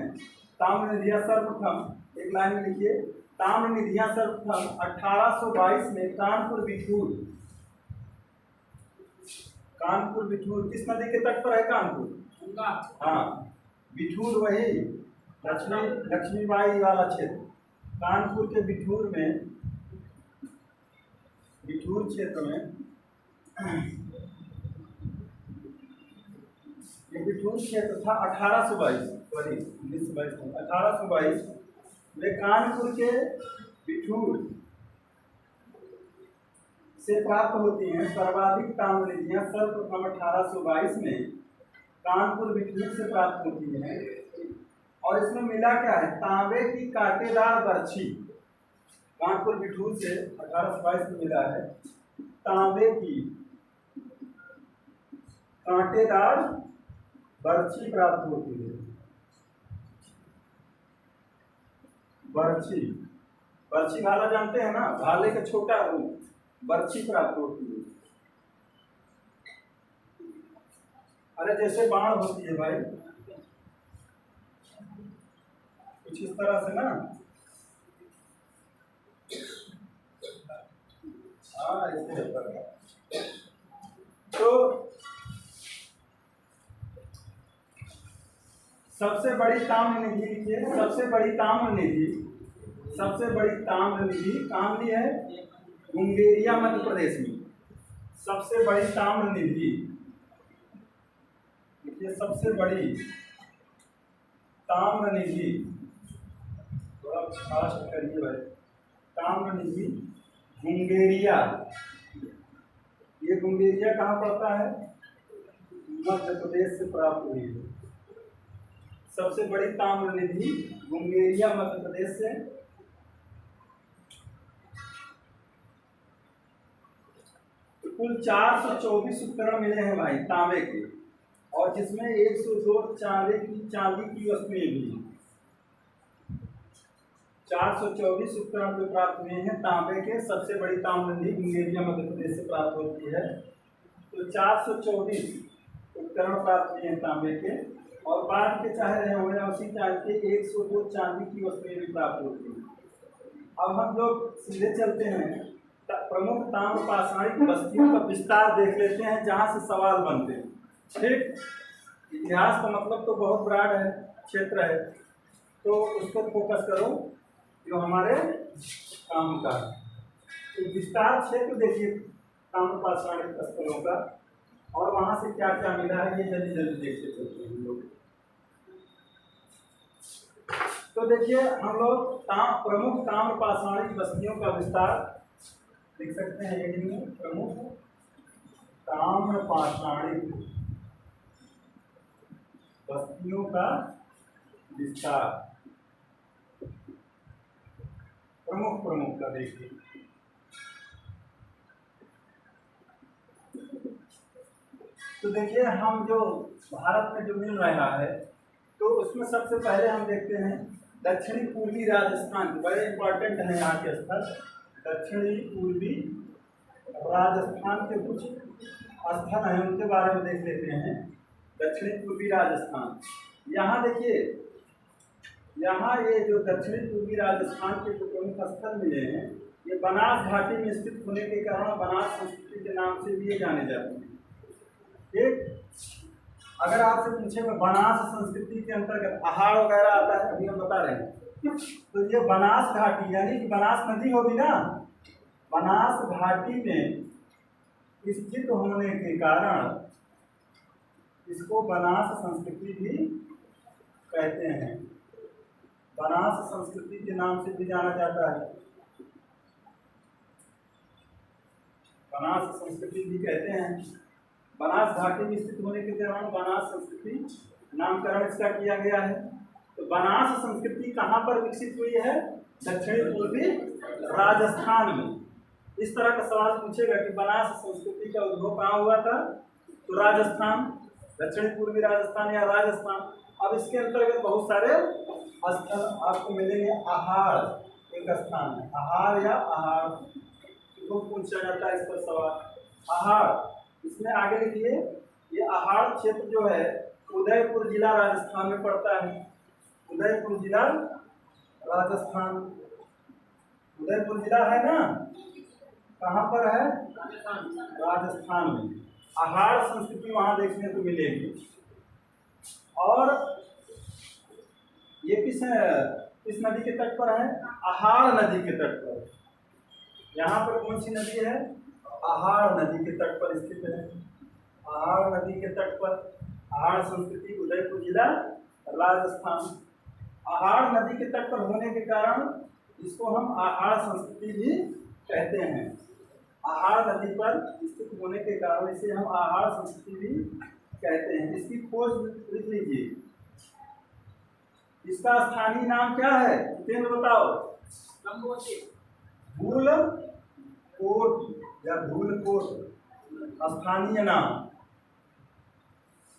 ताम्र निधियाँ सर्वप्रथम एक लाइन में लिखिए, ताम्र निधियां सर्वप्रथम 1822 में कानपुर बिठूर किस नदी के तट पर है? कानपुर, हाँ, बिठूर वही लक्ष्मीबाई वाला क्षेत्र, कानपुर के बिठूर में, बिठूर क्षेत्र में, ये बिठूर क्षेत्र था 1822 में कानपुर के बिठूर से प्राप्त होती हैं सर्वाधिक ताम्र निधियां। सर्वप्रथम 1822 में कानपुर बिठूर से प्राप्त होती हैं, और इसमें मिला क्या है? तांबे की कांटेदार बर्छी। कानपुर बिठूर से 1822 में मिला है तांबे की कांटेदार बर्छी प्राप्त होती है। बर्छी भाला जानते हैं ना, भाले का छोटा रूप, बर्छी प्राप्त होती है। अरे जैसे बाण होती है भाई, कुछ इस तरह से ना, हाँ ऐसे। तो सबसे बड़ी ताम्र निधि लिखिए, सबसे बड़ी ताम्र निधि कहाँ मिली है? मुंगेरिया मध्य प्रदेश में। सबसे बड़ी ताम्र निधि लिखिए, सबसे बड़ी ताम्र निधि, थोड़ा फास्ट करिए भाई, ताम्र निधि मुंगेरिया। ये मुंगेरिया कहाँ पड़ता है? मध्य प्रदेश से प्राप्त हुई है। सबसे बड़ी ताम्र निधि मुंगेरिया मध्य प्रदेश से। कुल 424 उपकरण मिले हैं भाई तांबे के, और जिसमें 102 चांदी की वस्तुएं भी। 424 उपकरण जो प्राप्त हुए हैं तांबे के, सबसे बड़ी ताम्र निधि मुंगेरिया मध्य प्रदेश से प्राप्त होती है। तो 424 उपकरण प्राप्त हुए हैं तांबे के, और बाद के चाहे रहे हुए उसी टाइप के 102 चांदी की वस्तुएं भी प्राप्त होती हैं। अब हम लोग सीधे चलते हैं, प्रमुख ताम्रपाषाणिक बस्तियों का विस्तार देख लेते हैं जहाँ से सवाल बनते हैं। ठीक, इतिहास का मतलब तो बहुत ब्रॉड है, क्षेत्र है, तो उस पर फोकस करो जो हमारे काम का। तो विस्तार क्षेत्र देखिए ताम्रपाषाणिक स्थलों का, और वहाँ से क्या क्या मिला है ये जल्दी जल्दी देखते चलते हैं हम लोग। तो देखिए हम लोग प्रमुख ताम्र पाषाणिक बस्तियों का विस्तार लिख सकते हैं हेडिंग में, प्रमुख ताम्र पाषाणिक बस्तियों का विस्तार, प्रमुख प्रमुख का देखिए। तो देखिए हम जो भारत में जो मिल रहा है तो उसमें सबसे पहले हम देखते हैं दक्षिणी पूर्वी राजस्थान, बड़े इंपॉर्टेंट हैं यहाँ के स्थल। दक्षिणी पूर्वी राजस्थान के कुछ स्थल हैं, उनके बारे में देख लेते हैं। दक्षिणी पूर्वी राजस्थान, यहाँ देखिए, यहाँ ये जो दक्षिणी पूर्वी राजस्थान के जो प्रमुख स्थल मिले हैं ये बनास घाटी में स्थित होने के कारण बनास संस्कृति के नाम से भी ये जाने जाते हैं। एक अगर आपसे पूछेगा बनास संस्कृति के अंतर्गत आहार वगैरह आता है, अभी हम बता रहे हैं, तो ये बनास घाटी यानी कि बनास नदी होगी ना, बनास घाटी में स्थित होने के कारण इसको बनास संस्कृति भी कहते हैं। बनास संस्कृति के नाम से भी जाना जाता है, बनास संस्कृति भी कहते हैं। बनास घाटी में स्थित होने के कारण बनास संस्कृति नामकरण इसका किया गया है। तो बनास संस्कृति कहाँ पर विकसित हुई है? दक्षिणी पूर्वी राजस्थान में। इस तरह का सवाल पूछेगा कि बनास संस्कृति का उद्भव कहाँ हुआ था, तो राजस्थान, दक्षिणी पूर्वी राजस्थान या राजस्थान। अब इसके अंतर्गत बहुत सारे स्थल आपको मिलेंगे। आहार एक स्थान है, आहार या आहार को पूछा जाता है इस पर सवाल। आहार, इसमें आगे लिखिए, ये आहार क्षेत्र जो है उदयपुर जिला राजस्थान में पड़ता है। उदयपुर जिला राजस्थान, उदयपुर जिला है ना, कहाँ पर है? राजस्थान में। आहार संस्कृति वहाँ देखने को मिलेगी। और ये किस नदी के तट पर है? आहार नदी के तट पर। यहाँ पर कौन सी नदी है? आहार नदी के तट पर स्थित है। आहार नदी के तट पर आहार संस्कृति, उदयपुर जिला राजस्थान। आहार नदी के तट पर होने के कारण इसको हम आहार संस्कृति भी कहते हैं। आहार नदी पर स्थित होने के कारण इसे हम आहार संस्कृति भी कहते हैं। इसकी खोज लिख लीजिए। इसका स्थानीय नाम क्या है? जितेंद्र बताओ। धूलकोट या धूलकोट स्थानीय नाम।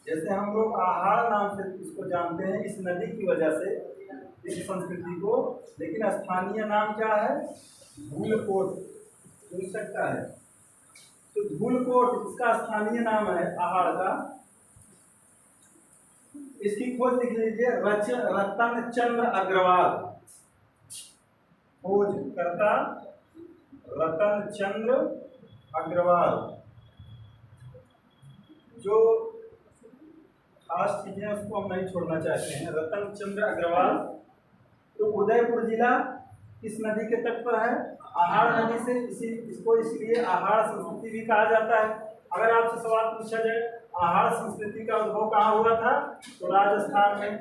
जैसे हम लोग आहार नाम से इसको जानते हैं इस नदी की वजह से, इस संस्कृति को, लेकिन स्थानीय नाम क्या है? धूलकोट मिल सकता है। तो धूलकोट इसका स्थानीय नाम है आहार का। इसकी खोज लिख लीजिए। रतन चंद्र अग्रवाल, खोज करता रतन चंद्र अग्रवाल। जो खास चीजें उसको हम नहीं छोड़ना चाहते हैं। रतन चंद्र अग्रवाल। तो उदयपुर जिला किस नदी के तट पर है? आहार नदी से। इसको इसलिए आहार संस्कृति भी कहा जाता है। अगर आपसे सवाल पूछा जाए आहार संस्कृति का उद्भव कहाँ हुआ था, तो राजस्थान में।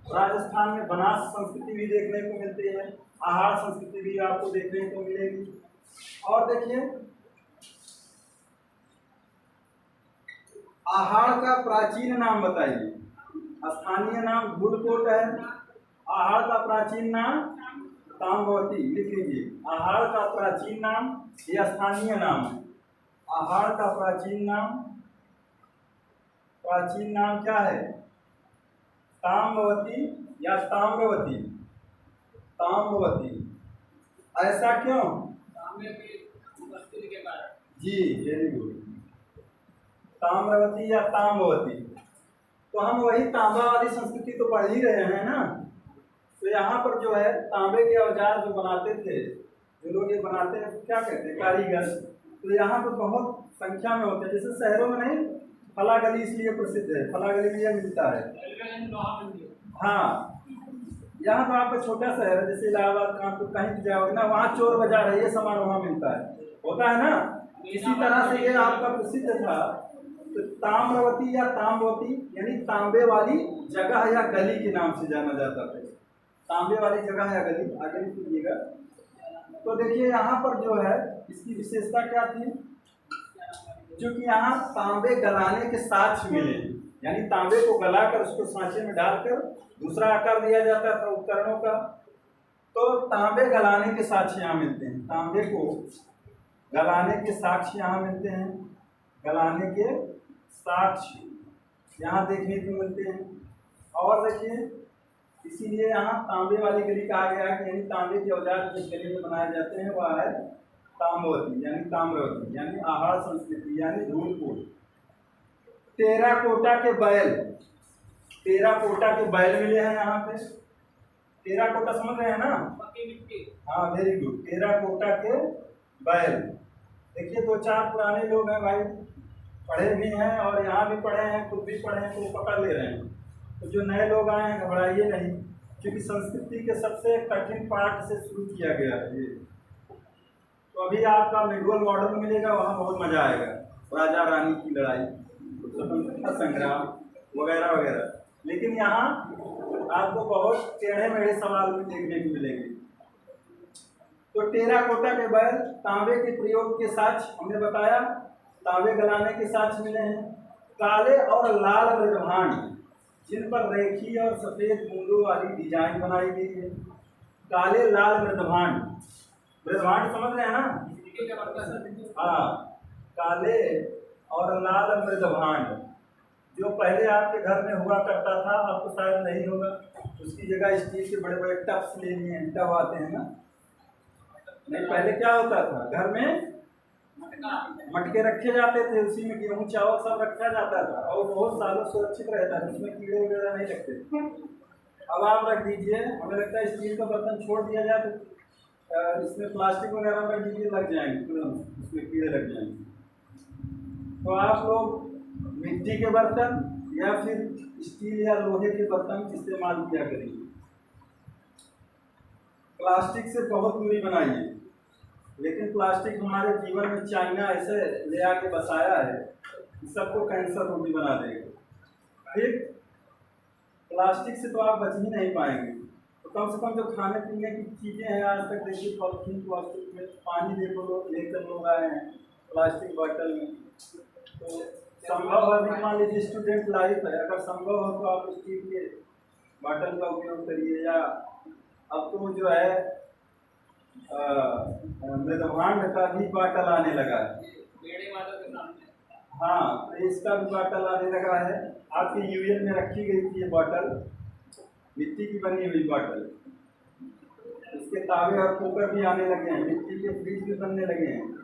राजस्थान में बनास संस्कृति भी देखने को मिलती है, आहार संस्कृति भी आपको देखने को मिलेगी। और देखिए, आहार का प्राचीन नाम बताइए। स्थानीय नाम धूलकोट है, आहार का प्राचीन नाम ताम्रवती। लिख लीजिए। आहार का प्राचीन नाम या स्थानीय नाम है। आहार का प्राचीन नाम क्या है? ताम्रवती या ताम्रवती। ताम्रवती। ऐसा क्यों? जी, वेरी गुड। ताम्रवती या ताम्रवती। तो हम वही तांबा वाली संस्कृति तो पढ़ ही रहे हैं ना। तो यहाँ पर जो है तांबे के औजार जो बनाते थे, जो लोग ये बनाते हैं, क्या कहते हैं? कारीगर। तो यहाँ पर बहुत संख्या में होते हैं। जैसे शहरों में नहीं, फला गली इसलिए प्रसिद्ध है, फला गली में यह मिलता है। हाँ, यहाँ तो आपका छोटा शहर है, जैसे इलाहाबाद, कानपुर, कहीं भी जाओगे ना, वहाँ चोर बाजार है, ये सामान वहाँ मिलता है, होता है ना। इसी तरह से ये आपका प्रसिद्ध था। तो ताम्रवती या ताम्रवती यानी तांबे वाली जगह या गली के नाम से जाना जाता था। तांबे वाली जगह है गली, आगे नहीं कीजिएगा। तो देखिए यहाँ पर जो है इसकी विशेषता क्या थी, जो कि यहाँ तांबे गलाने के साक्ष्य मिले, यानी तांबे को गलाकर उसको सांचे में डालकर दूसरा आकार दिया जाता था उपकरणों का। तो तांबे गलाने के साक्ष्य यहाँ मिलते हैं, तांबे को गलाने के साक्ष्य यहाँ मिलते हैं, गलाने के साक्ष्य यहाँ देखने को मिलते हैं। और देखिए इसीलिए यहाँ तांबे वाली गली कहा गया है कि यानी तांबे के औजार जिस गली में बनाए जाते हैं वह है ताम्रवती, यानी ताम्रवती, यानी आहार संस्कृति, यानी धूलपुर। टेराकोटा के बैल, टेराकोटा के बैल मिले हैं यहाँ पे। टेराकोटा समझ रहे हैं ना? हाँ, वेरी गुड। टेराकोटा के बैल, देखिए 2-4 पुराने लोग हैं भाई, पढ़े भी हैं और यहाँ भी पढ़े हैं, खुद भी पढ़े हैं, तो वो पकड़ ले रहे हैं। तो जो नए लोग आए हैं घबराइए नहीं, क्योंकि संस्कृति के सबसे कठिन पाठ से शुरू किया गया है ये। तो अभी आपका मिडल मॉडल मिलेगा, वहाँ बहुत मजा आएगा, राजा रानी की लड़ाई, स्वतंत्रता संग्राम वगैरह वगैरह। लेकिन यहाँ आपको बहुत टेढ़े मेढ़े सवाल भी देखने को मिलेंगे। तो टेराकोटा के बैल, तांबे के प्रयोग के साक्ष्य हमने बताया, तांबे गलाने के साक्ष्य मिले हैं। काले और लाल मृदभांड, जिन पर रेखी और सफ़ेद बूंदों वाली डिजाइन बनाई गई है। काले लाल मृदभांड, मृदभांड समझ रहे हैं ना? हाँ, काले और लाल मृदभांड, जो पहले आपके घर में हुआ करता था, अब तो शायद नहीं होगा, उसकी जगह स्टील के बड़े बड़े टप्स ले लिए हैं, टब आते हैं ना। नहीं, पहले क्या होता था, घर में मटके रखे जाते थे, उसी में गेहूँ चावल सब रखा जाता था और बहुत सालों सुरक्षित रहता था, उसमें कीड़े वगैरह नहीं लगते थे। अब आप रख दीजिए, हमें लगता है स्टील का बर्तन छोड़ दिया जाए तो इसमें प्लास्टिक वगैरह रख दीजिए, लग जाएंगे तुरंत, उसमें कीड़े लग जाएंगे। तो आप लोग मिट्टी के बर्तन या फिर स्टील या लोहे के बर्तन इस्तेमाल किया करिए। प्लास्टिक से बहुत दूरी बनाइए, लेकिन प्लास्टिक हमारे जीवन में चाइना ऐसे ले आके बसाया है कि सबको कैंसर रोगी बना देगा। फिर प्लास्टिक से तो आप बच ही नहीं पाएंगे, तो कम से कम जो खाने पीने की चीज़ें हैं, आज तक देखिए पॉलीथीन प्लास्टिक में, पानी देखो लोग लेकर लोग आए हैं प्लास्टिक बॉटल में। तो संभव है, मान लीजिए स्टूडेंट लाइफ है, अगर संभव हो तो आप स्टील के बॉटल का उपयोग करिए, या अब तो जो है मृदभांड का भी बॉटल आने लगा है। हाँ, तो इसका भी बॉटल आने लगा है। आपकी यूएन में रखी गई थी ये बॉटल, मिट्टी की बनी हुई बॉटल, इसके तावे और कुकर भी आने लगे हैं, मिट्टी के फ्रिज भी बनने लगे हैं।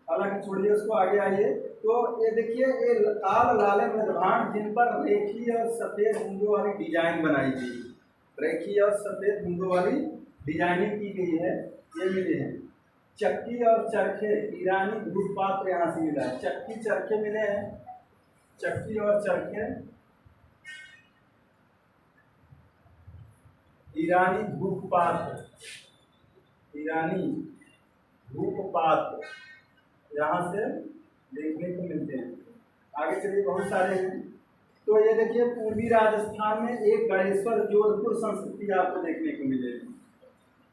हालांकि छोड़िए उसको, आगे आइए। तो ये देखिए, ये काल लाले मृदभांड, जिन पर रेखी और सफ़ेद बूंदों वाली डिजाइन बनाई गई, रेखी और सफ़ेद बूंदों वाली डिजाइनिंग की गई है, ये मिले हैं। चक्की और चरखे, ईरानी धूप पात्र यहाँ से मिला है, चक्की चरखे मिले हैं, चक्की और चरखे, ईरानी धूप पात्र, ईरानी धूप पात्र यहाँ से देखने को मिलते हैं। आगे चलिए, बहुत सारे हैं। तो ये देखिए, पूर्वी राजस्थान में एक गणेश्वर जोधपुर संस्कृति आपको देखने को मिलेगी।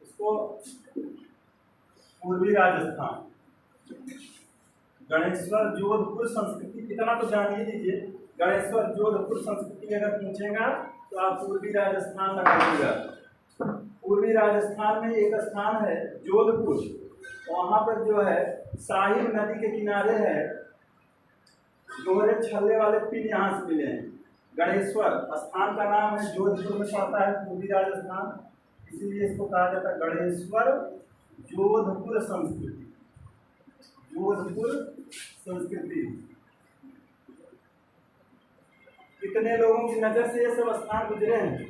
इसको पूर्वी राजस्थान गणेश्वर जोधपुर संस्कृति, कितना तो जान ही लीजिए। गणेश्वर जोधपुर संस्कृति अगर पूछेगा तो आप पूर्वी राजस्थान लगाइएगा। पूर्वी राजस्थान में एक स्थान है जोधपुर, वहाँ पर जो है साहिब नदी के किनारे है, दोहरे छल्ले वाले पिन यहाँ से मिले हैं। गणेश्वर स्थान का नाम है, जोधपुर में पड़ता है पूर्वी राजस्थान, इसीलिए इसको कहा जाता है गणेश्वर जोधपुर संस्कृति, जोधपुर संस्कृति। कितने लोगों की नज़र से ये सब स्थान गुजरे हैं?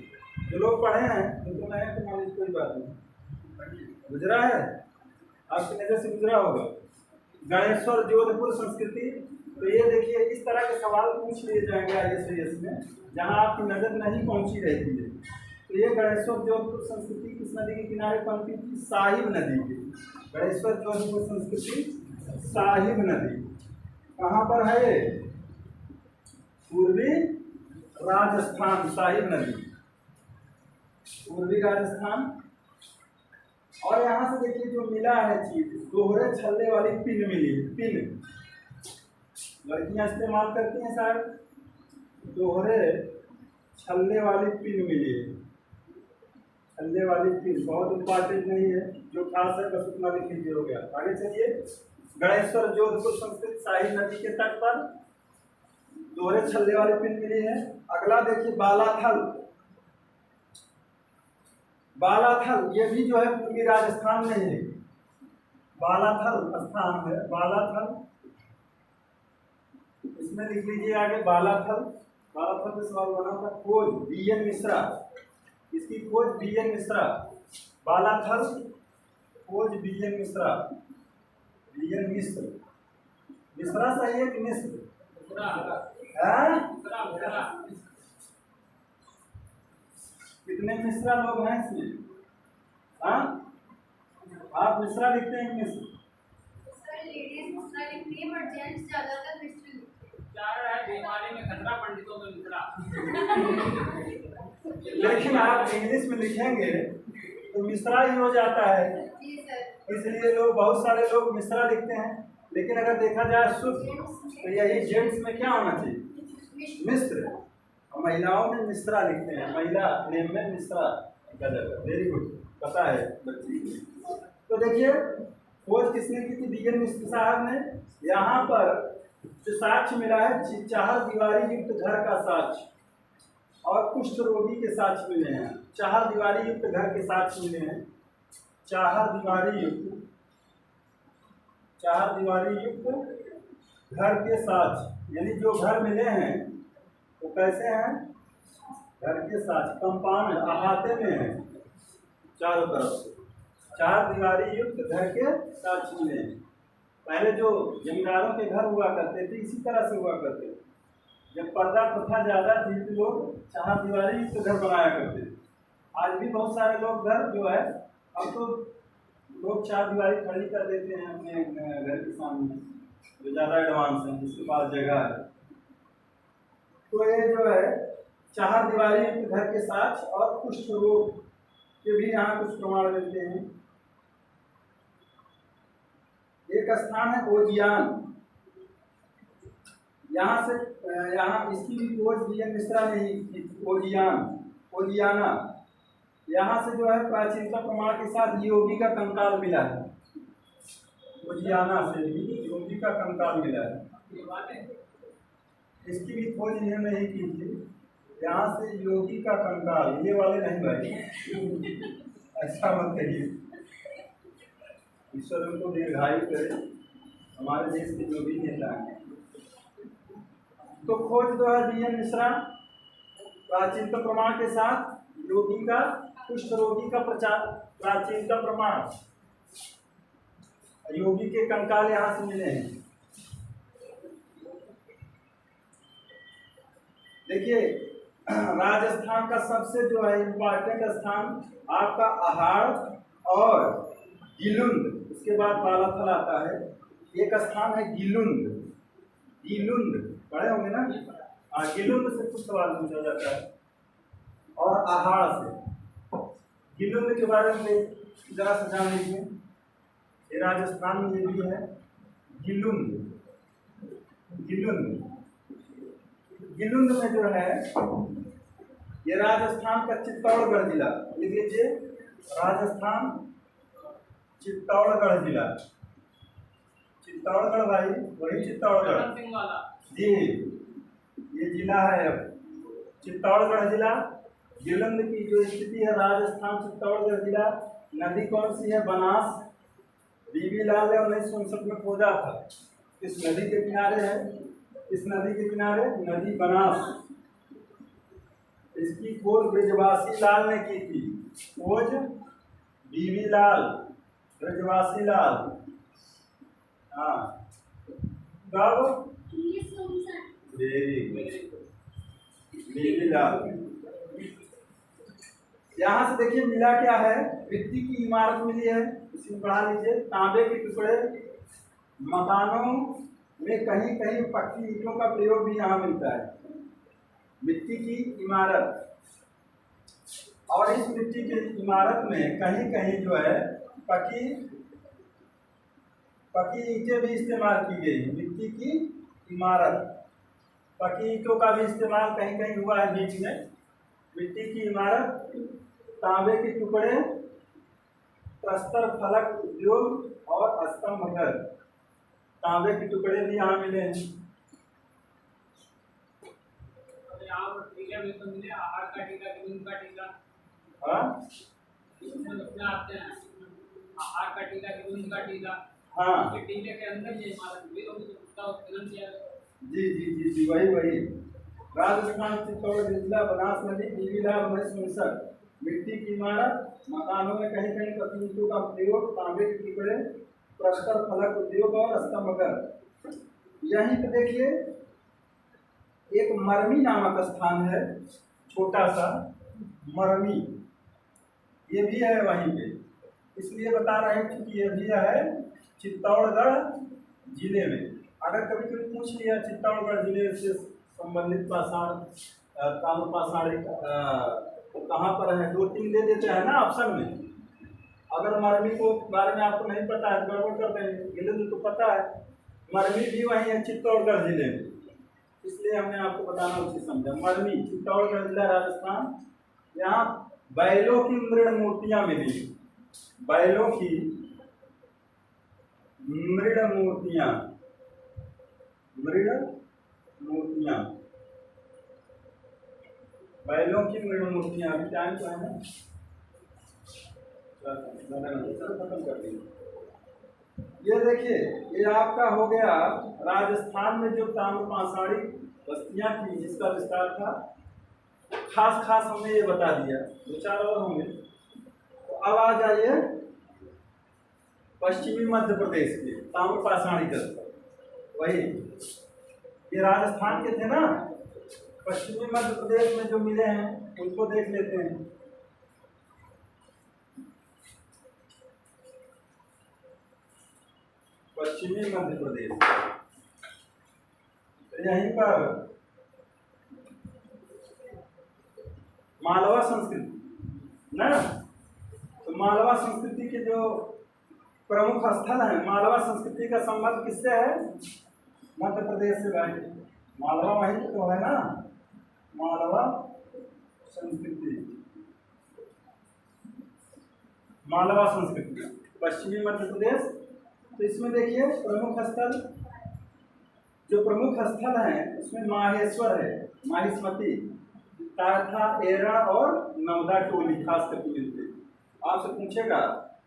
जो लोग पढ़े हैं उनको मैं तो मान लीजिए कोई बात नहीं, गुजरा है, आपकी नज़र से गुजरा होगा गणेश्वर जोधपुर संस्कृति। तो ये देखिए, इस तरह के सवाल पूछ लिए जाएंगे IAS में, जहाँ आपकी नज़र नहीं पहुँची रहती है। तो ये गणेश्वर जोधपुर संस्कृति किस नदी के किनारे पनपी थी? साहिब नदी की। गणेश्वर जोधपुर संस्कृति साहिब नदी कहाँ पर है? पूर्वी राजस्थान, साहिब नदी। पूर्वी राजस्थान। और यहाँ से देखिए जो मिला है चीज, दोहरे छल्ले वाली पिन मिली है। पिन लड़कियां इस्तेमाल करती हैं सर, दोहरे छल्ले वाली पिन मिली है। छल्ले वाली पिन बहुत इंपॉर्टेंट नहीं है, जो खास है बस उतना लिख लीजिए, हो गया। आगे चलिए। गणेश्वर जोधपुर संस्कृत साहिब नदी के तट पर दोहरे छल्ले वाली पिन मिली है। अगला देखिए बालाथल। बालाथल ये भी जो है पूर्वी राजस्थान में है। बालाथल स्थान है, बालाथल, इसमें लिख लीजिए आगे बालाथल। बालाथल पे सवाल बना था, खोज बी.एन. मिश्रा, इसकी खोज बी.एन. मिश्रा। बालाथल खोज बी.एन. मिश्रा, बी.एन. मिश्र। मिश्रा सही है कि मिश्र? कितने मिश्रा लोग हैं इसमें? हाँ, आप मिश्रा लिखते हैं कि मिश्र? लेडीज मिश्रा लिखती है बट जेंट्स ज्यादातर मिश्र लिखते हैं। चार है बीमारी में खतरा, पंडितों में मिश्रा। लेकिन आप इंग्लिश में लिखेंगे तो मिश्रा ही हो जाता है, जी सर। इसलिए लोग, बहुत सारे लोग मिश्रा लिखते हैं। लेकिन अगर देखा जाए शुद्ध तो यही जेंट्स में क्या होना चाहिए? मिश्र। और महिलाओं में मिश्रा लिखते हैं, महिला नेम में मिश्रा लिखा जाता है। वेरी गुड, पता है बच्ची। तो देखिए खोज किसने की थी? बी.एन. मिश्र साहब ने। यहाँ पर जो साक्ष्य मिला है, चार दीवारी युक्त घर का साक्ष्य और कुष्ठ रोगी के साक्ष्य मिले हैं। चार दीवारी युक्त घर के साक्ष्य मिले हैं। चार दीवारी युक्त घर के साक्ष्य, यानी जो घर मिले हैं वो कैसे हैं? घर के साक्ष्य, कंपाउंड, अहाते में है चारों तरफ से। चार दीवारी युक्त घर के साक्ष्य मिले हैं। पहले जो जमींदारों के घर हुआ करते थे इसी तरह से हुआ करते थे। जब पर्दा प्रथा ज्यादा थी तो लोग चार दीवारी युक्त घर बनाया करते थे। आज भी बहुत सारे लोग घर जो है, अब तो लोग चार दीवारी खड़ी कर देते हैं अपने घर के सामने, जो ज़्यादा एडवांस है, जिसके पास जगह है। तो ये जो है चार दीवारी युक्त घर के साक्ष्य और कुष्ठ रोग के भी यहाँ कुछ प्रमाण मिलते हैं। एक स्थान है ओजियान, यहाँ से इसकी भी खोज बी.एन. मिश्रा ने ही की। ओजियाना, यहाँ से जो है प्राचीनता प्रमाण के साथ योगी का कंकाल मिला है। ओजियाना से भी योगी का कंकाल मिला है। इसकी भी खोज इन्होंने नहीं की थी। यहाँ से योगी का कंकाल, ये वाले नहीं भाई, अच्छा मत कहिए, ईश्वर उनको दीर्घायु करे, हमारे देश के जो भी नेता हैं। तो खोज जो है बी.एन. मिश्रा, प्राचीनता प्रमाण के साथ योगी का, कुष्ठ रोगी का प्राचीनता प्रमाण, योगी के कंकाल यहाँ से मिले हैं। देखिए राजस्थान का सबसे जो है इम्पोर्टेंट स्थान आपका आहार और गिलुंद, उसके बाद बालाथल आता है। एक स्थान है गिलुंद, पढ़े होंगे ना? गिलुंद से कुछ सवाल पूछा जाता है, और आहार से। गिलुंद के बारे में जरा सा जान लीजिए, ये राजस्थान में ये भी है गिलुंद में जो है ये राजस्थान का चित्तौड़गढ़ जिला, लिख लीजिए, राजस्थान चित्तौड़गढ़ जिला, चित्तौड़गढ़ भाई, वही चित्तौड़गढ़ जी, ये जिला है चित्तौड़गढ़ जिला। गिलुंद की जो स्थिति है राजस्थान चित्तौड़गढ़ जिला। नदी कौन सी है? बनास। बीबी लाल ने 1959 में खोजा था। इस नदी के किनारे है, इस नदी के किनारे नदी बनास। इसकी खोज ब्रजवासी लाल ने की थी। खोज बीबी लाल, ब्रजवासी लाल। हाँ, कब? बीबी लाल। यहाँ से देखिए मिला क्या है? मिट्टी की इमारत मिली है, इसमें बढ़ा लीजिए। तांबे के टुकड़े, मकानों में कहीं कहीं पक्की ईंटों का प्रयोग भी यहाँ मिलता है। मिट्टी की इमारत और इस मिट्टी की इमारत में कहीं कहीं जो है पकी पकी ईंटें भी इस्तेमाल की गई। मिट्टी की इमारत, पकी ईंटों का भी इस्तेमाल कहीं कहीं हुआ है बीच में। मिट्टी की इमारत, तांबे के टुकड़े, प्रस्तर फलक उद्योग और स्तंभ घर। तांबे के टुकड़े भी यहाँ मिले हैं। और यहाँ पर टीका भी तो मिले, आहार का टीका, नीम का टीका। हाँ उसमें आते हैं आहार का टीका, नीम का टीका। हाँ ये टीके के अंदर ये इमारत भी तो मुझे उसका उत्खनन किया गया। जी वही राजस्थान, चित्तौड़ जिला, बनास नदी, बीबीलाल महेश मिसर। मिट्टी की इमारत, मकानों में कहीं कहीं पकी ईंटों का प्रयोग, तांबे के टुकड़े, प्रस्तर फलक उद्योग और स्तंभ घर। यहीं पे देखिए एक मरमी नामक स्थान है, छोटा सा मरमी, ये भी है वहीं पे। इसलिए बता रहे हैं क्योंकि ये भी है चित्तौड़गढ़ जिले में। अगर कभी कोई पूछ लिया चित्तौड़गढ़ जिले से संबंधित पाषाण, ताम्र पाषाणी कहाँ पर है, 2-3 दे देते हैं ना ऑप्शन में। अगर मरमी को बारे में आपको नहीं पता है तो गड़बड़ कर देंगे। जिले तो पता है, मरमी भी वहीं है चित्तौड़गढ़ जिले में, इसलिए हमने आपको बताना उचित समझा। मरमी चित्तौड़गढ़ जिला राजस्थान। यहाँ बैलों की मृण मूर्तियाँ मिली, बैलों की मृण मूर्तियाँ, बैलों की मृण मूर्तियाँ। अभी टाइम तो है ना, खत्म कर दी। ये देखिए ये आपका हो गया राजस्थान में जो ताम्र पाषाणी बस्तियाँ थी जिसका विस्तार था। खास हमने ये बता दिया, 2-4 और होंगे। तो अब आ जाइए पश्चिमी मध्य प्रदेश के ताम्र पाषाणी का, वही ये राजस्थान के थे ना। पश्चिमी मध्य प्रदेश में जो मिले हैं उनको देख लेते हैं। पश्चिमी मध्य प्रदेश, तो यहीं पर मालवा संस्कृति ना, तो मालवा संस्कृति के जो प्रमुख स्थल हैं, मालवा संस्कृति का संबंध किससे है? मध्य प्रदेश से भाई। मालवा वहीं तो है ना, मालवा संस्कृति, मालवा संस्कृति पश्चिमी मध्य प्रदेश। तो इसमें देखिए प्रमुख स्थल, जो प्रमुख स्थल हैं उसमें माहेश्वर है, माहिष्मती, तारथा, एरा और नवदा टोली खास करके मिलते हैं। आपसे पूछेगा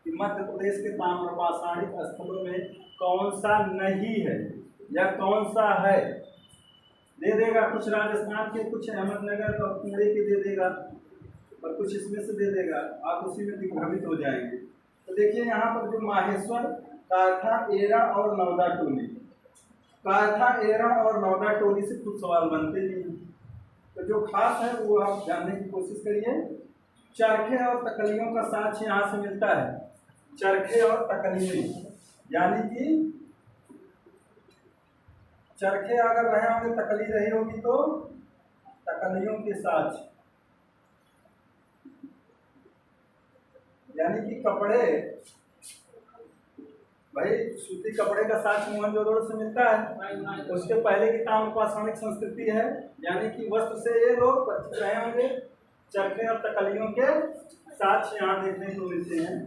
कि मध्य प्रदेश के ताम्र पाषाणी स्थलों में कौन सा नहीं है या कौन सा है, दे देगा। कुछ राजस्थान के, कुछ अहमदनगर और पुणे के दे देगा और कुछ इसमें से दे देगा, आप उसी में दिग्भ्रमित हो जाएंगे। तो देखिए यहाँ पर जो माहेश्वर, काथा, एरा और नवदा टोली, काथा, एरा और नवदा टोली से कुछ सवाल बनते नहीं। तो जो खास है वो आप जानने की कोशिश करिए। चरखे और तकलियों का साक्ष्य यहाँ से मिलता है। चरखे और तकलियों, यानी कि चरखे अगर रहे होंगे, तकली रही होगी तो तकलियों के साक्ष्य, यानी कि कपड़े, भाई सूती कपड़े का साक्ष्य मोहनजोदड़ो से मिलता है। उसके पहले की ताम्र पाषाणिक संस्कृति है, यानी कि वस्त्र से ये लोग परिचित रहे होंगे। चरखे और तकलियों के साक्ष्य यहाँ देखने को मिलते हैं।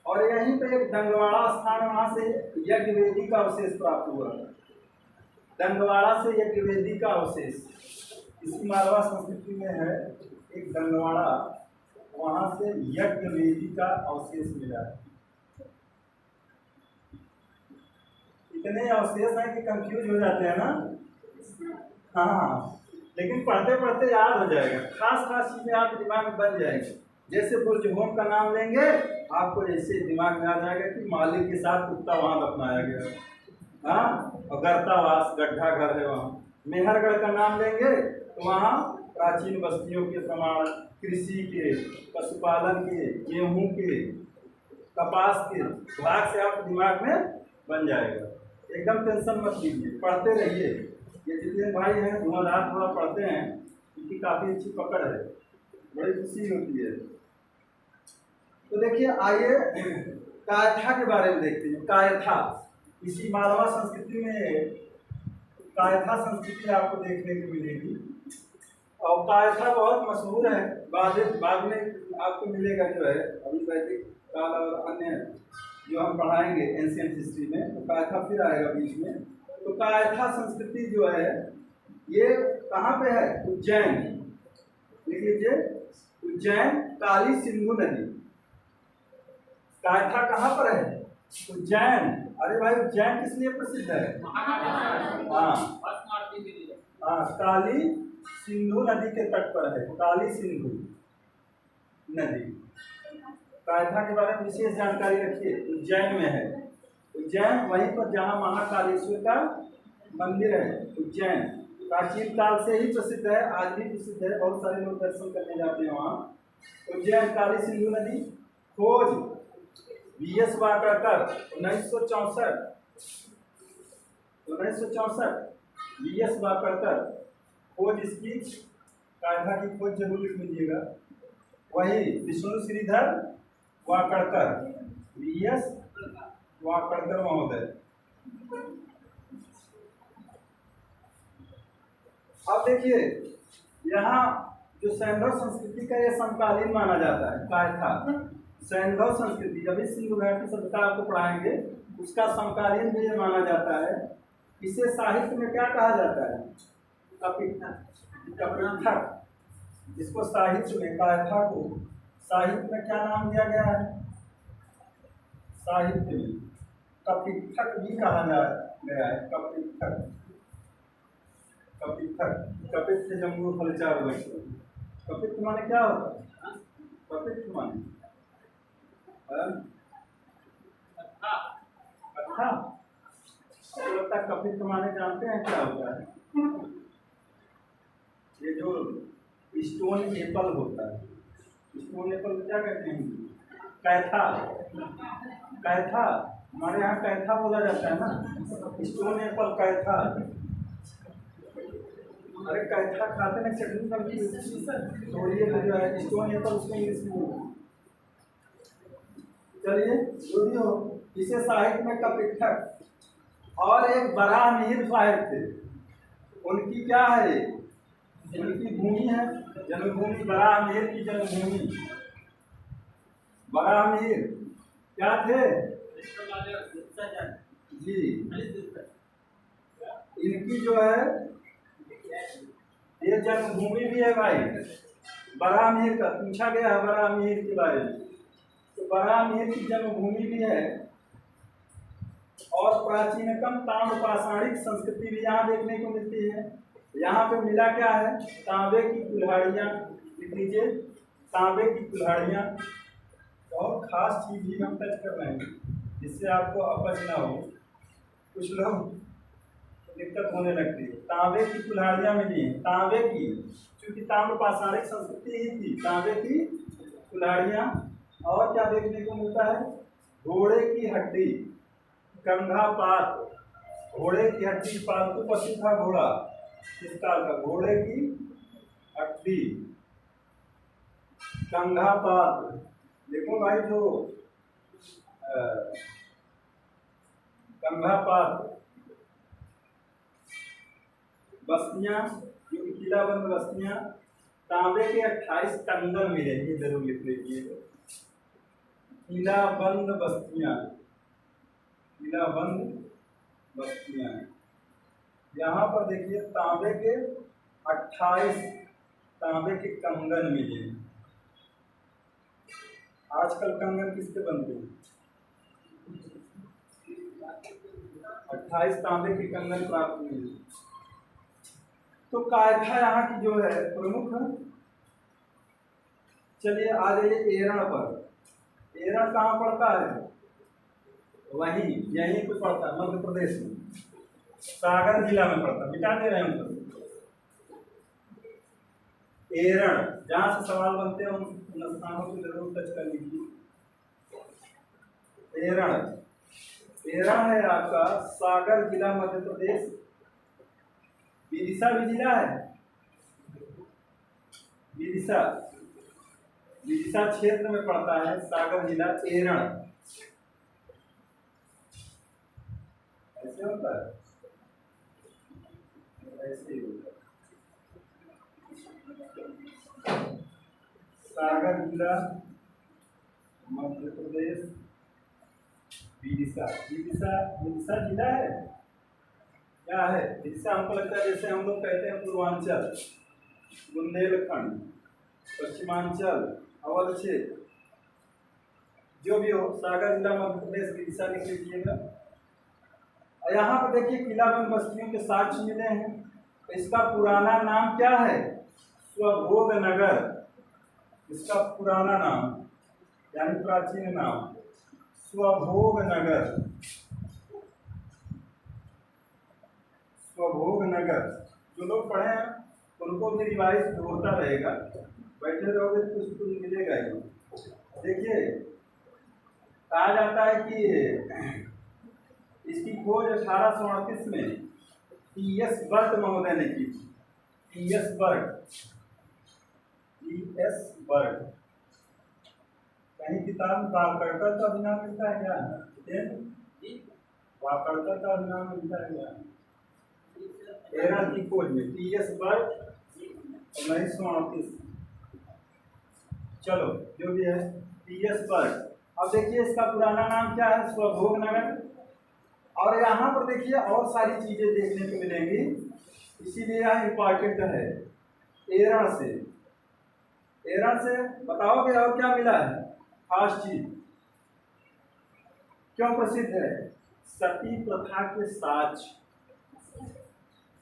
और यहीं पे एक दंगवाड़ा स्थान, वहां से यज्ञ वेदी का अवशेष प्राप्त हुआ। दंगवाड़ा से यज्ञ वेदी का अवशेष इसी मालवा संस्कृति में है, एक दंगवाड़ा, वहां से यज्ञ वेदी का अवशेष मिला है। इतने अवशेष हैं कि कंफ्यूज हो जाते हैं ना। हाँ, लेकिन पढ़ते पढ़ते याद हो जाएगा। खास चीजें आपके दिमाग में बन जाएगी। जैसे बुर्ज होम का नाम लेंगे, आपको ऐसे दिमाग में आ जाएगा कि मालिक के साथ कुत्ता वहां दफनाया गया। हाँ, और गर्तावास, गड्ढा घर है वहाँ। मेहरगढ़ का नाम लेंगे तो वहाँ प्राचीन बस्तियों के प्रमाण, कृषि के, पशुपालन के, गेहूं के, कपास के भाग से आपके दिमाग में बन जाएगा। एकदम टेंशन मत लीजिए, पढ़ते रहिए। ये जितने भाई हैं धुआंधार थोड़ा पढ़ते हैं, इनकी काफ़ी अच्छी पकड़ है, बड़ी खुशी होती है। तो देखिए आइए कायथा के बारे में देखते हैं। कायथा, इसी मालवा संस्कृति में कायथा संस्कृति आपको देखने को मिलेगी, और कायथा बहुत मशहूर है। बाद में आपको मिलेगा जो है अभी वैदिक काल और अन्य जो हम पढ़ाएंगे एंशिएंट हिस्ट्री में, तो कायथा फिर आएगा बीच में। तो कायथा संस्कृति जो है ये कहाँ पे है? उज्जैन, लिख लीजिए, उज्जैन काली सिंधु नदी। कायथा कहाँ पर है? उज्जैन। अरे भाई उज्जैन किस लिए प्रसिद्ध है? हाँ, काली सिंधु नदी के तट पर है, काली सिंधु नदी। कायथा के बारे में विशेष जानकारी रखिए, उज्जैन में है। उज्जैन वहीं पर जहाँ महाकालेश्वर का मंदिर है। उज्जैन प्राचीन काल से ही प्रसिद्ध है, आज भी प्रसिद्ध है, बहुत सारे लोग दर्शन करने जाते हैं वहाँ। उज्जैन काली सिंधु नदी। खोज V.S. वाकड़कर 1964 V.S. वाकड़कर खोज इसकी, कायथा की खोज जरूर लिख लीजिएगा। वही विष्णु श्रीधर वाकड़कर, V.S. वाकड़कर महोदय। अब देखिए यहाँ जो सैंधव संस्कृति का ये समकालीन माना जाता है। कायथा सैंधव संस्कृति, जब इस सिंधु घाटी सभ्यता आपको पढ़ाएंगे, उसका समकालीन भी ये माना जाता है। इसे साहित्य में क्या कहा जाता है? कपित्थक। जिसको साहित्य में, कायथा को साहित्य में क्या नाम दिया गया है? साहित्य में कपित्थक भी कहा गया है। कपित्थक, कपित्थक, कपित्थ जम्बू फलचार वैश्य। कपित्थ माने क्या होता है? कपित्थ माने कथा। लगता है कपित्थ माने जानते हैं क्या होता है? ये जो स्टोन एप्पल होता है, स्टोन एप्पल क्या कहते हैं? कैथा। कैथा हमारे यहाँ कैथा बोला जाता है ना, स्टोन एप्पल कैथा। अरे कैथा खाते ना, चटनी बनती है, तो ये जो है स्टोन एप्पल उसको इंग्लिश में बोलते हैं। चलिए जो भी हो, इसे साहित्य में कपित्थक। और एक बराहमिहिर साहिब थे, उनकी क्या है? उनकी भूमि है, जन्मभूमि, बराहमिहिर की जन्मभूमि। बराहमिहिर क्या थे जी? इनकी जो है ये जन्मभूमि भी है भाई। बराहमिहिर का पूछा गया है, बराहमिहिर के बारे में। तो बराहमिहिर की जन्मभूमि भी है, और प्राचीनतम ताम्रपाषाणिक संस्कृति भी यहाँ देखने को मिलती है। यहाँ पे मिला क्या है? तांबे की कुल्हाड़ियाँ, लिख लीजिए, तांबे की कुल्हाड़ियाँ। और खास चीज़ भी हम टच कर रहे हैं, जिससे आपको अपच ना हो। कुछ लोग दिक्कत होने लगती है। तांबे की कुल्हाड़ियाँ मिली हैं, तांबे की, क्योंकि ताम्रपाषाणिक संस्कृति ही थी। तांबे की कुल्हाड़ियाँ। और क्या देखने को मिलता है? घोड़े की हड्डी, कंघा पात। घोड़े की हड्डी, पालतू पशु था घोड़ा, किस काल का? घोड़े की हड्डी, कंघा पात। देखो भाई जो कंघा पात बस्तियां, जो किलाबंद बस्तियां, तांबे के 28 कंगन मिलेंगे, जरूर लिख लीजिए। किलाबंद बस्तियां, किलाबंद बस्तियां। यहाँ पर देखिए तांबे के 28 तांबे के कंगन मिले। आजकल कंगन किसके बनते हैं? 28 तांबे के कंगन प्राप्त हुए। तो कायथा यहाँ की जो है प्रमुख। चलिए आ जाइए एरण पर। एरण कहाँ पड़ता है? वहीं यहीं पे पड़ता है, मध्य प्रदेश में, सागर जिला में पड़ता है। मिटा दे रहे हैं एरण, जहाँ से सवाल बनते हैं उन स्थानों को जरूर टच कर लीजिए। एरण, एरण है आपका सागर जिला, मध्य प्रदेश। विदिशा भी जिला है। विदिशा विदिशा क्षेत्र में पड़ता है। सागर जिला एरण, ऐसे होता है, ऐसे ही होता है। सागर जिला मध्य प्रदेश। विदिशा विदिशा विदिशा जिला है, क्या है विदिशा? हमको लगता है जैसे हम लोग कहते हैं पूर्वांचल, बुंदेलखंड, पश्चिमांचल, अवध क्षेत्र, जो भी हो, सागर जिला मध्य प्रदेश, विदिशा लिख लीजिएगा। और यहाँ पर देखिए किलाबंद बस्तियों के साक्ष्य मिले हैं। इसका पुराना नाम क्या है? स्वभोग नगर। इसका पुराना नाम यानी प्राचीन नाम स्वभोग नगर। स्वभोग नगर, जो लोग पढ़े हैं उनको भी रिवाइज होता रहेगा, बैठे रहोगे तो कुछ मिलेगा ही। देखिए कहा जाता है कि इसकी खोज 1838 में टी.एस. बर्ट महोदय ने की। टी.एस. बर्ट कहीं किताब में वाकड़कर का भी नाम मिलता है क्या? वाकड़कर का भी नाम मिलता है क्या? एरण की खोज में टी.एस. बर्ट 1938। चलो जो भी है टी.एस. बर्ट। अब देखिए इसका पुराना नाम क्या है? स्वभोग नगर। और यहाँ पर देखिए और सारी चीजें देखने को मिलेंगी, इसीलिए यह इम्पॉर्टेंट है। एरण से बताओगे और क्या मिला है खास चीज? क्यों प्रसिद्ध है? सती प्रथा के साक्ष्य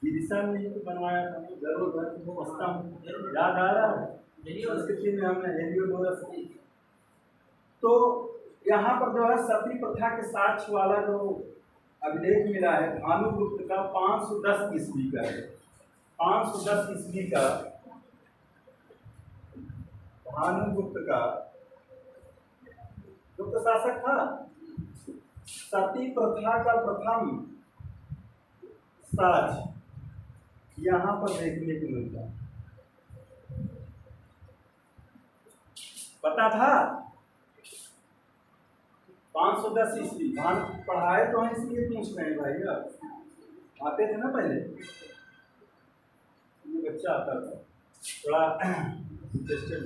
विदिशा ने बनवाया था। जरूर याद आ रहा है, संस्कृति में हमने हेलियोडोरस की। तो यहाँ पर जो है सती प्रथा के साक्ष्य वाला जो अभिलेख मिला है भानुगुप्त का 510 ईस्वी का है। 510 ईस्वी का भानुगुप्त का गुप्त शासक था। सती प्रथा का प्रथम साक्ष्य यहाँ पर देखने को मिलता है। पता था 510 ईस्वी। भान पढ़ाए तो हैं इसलिए पूछ रहे हैं भाई, आप आते थे ना पहले, ये बच्चा आता था थोड़ा इंटरेस्टेड।